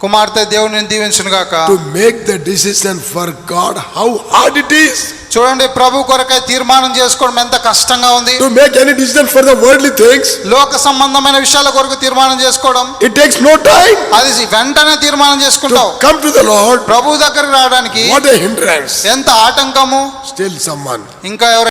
కుమార్తె దేవునిని దీవించును గాక.
To make the decision for God, how hard it is.
చూడండి ప్రభు కొరకై తీర్మానం చేసుకోవడం ఎంత కష్టంగా ఉంది.
To make any decision for the worldly things,
లోక సంబంధమైన విషయాల కొరకు తీర్మానం చేసుకోవడం,
it takes no time.
అది వెంటనే తీర్మానం చేసుకుంటావు.
To come to the Lord,
ప్రభు దగ్గరికి రావడానికి
what a hindrance.
ఎంత ఆటంకము.
Still someone.
ఇంకా ఎవరైనా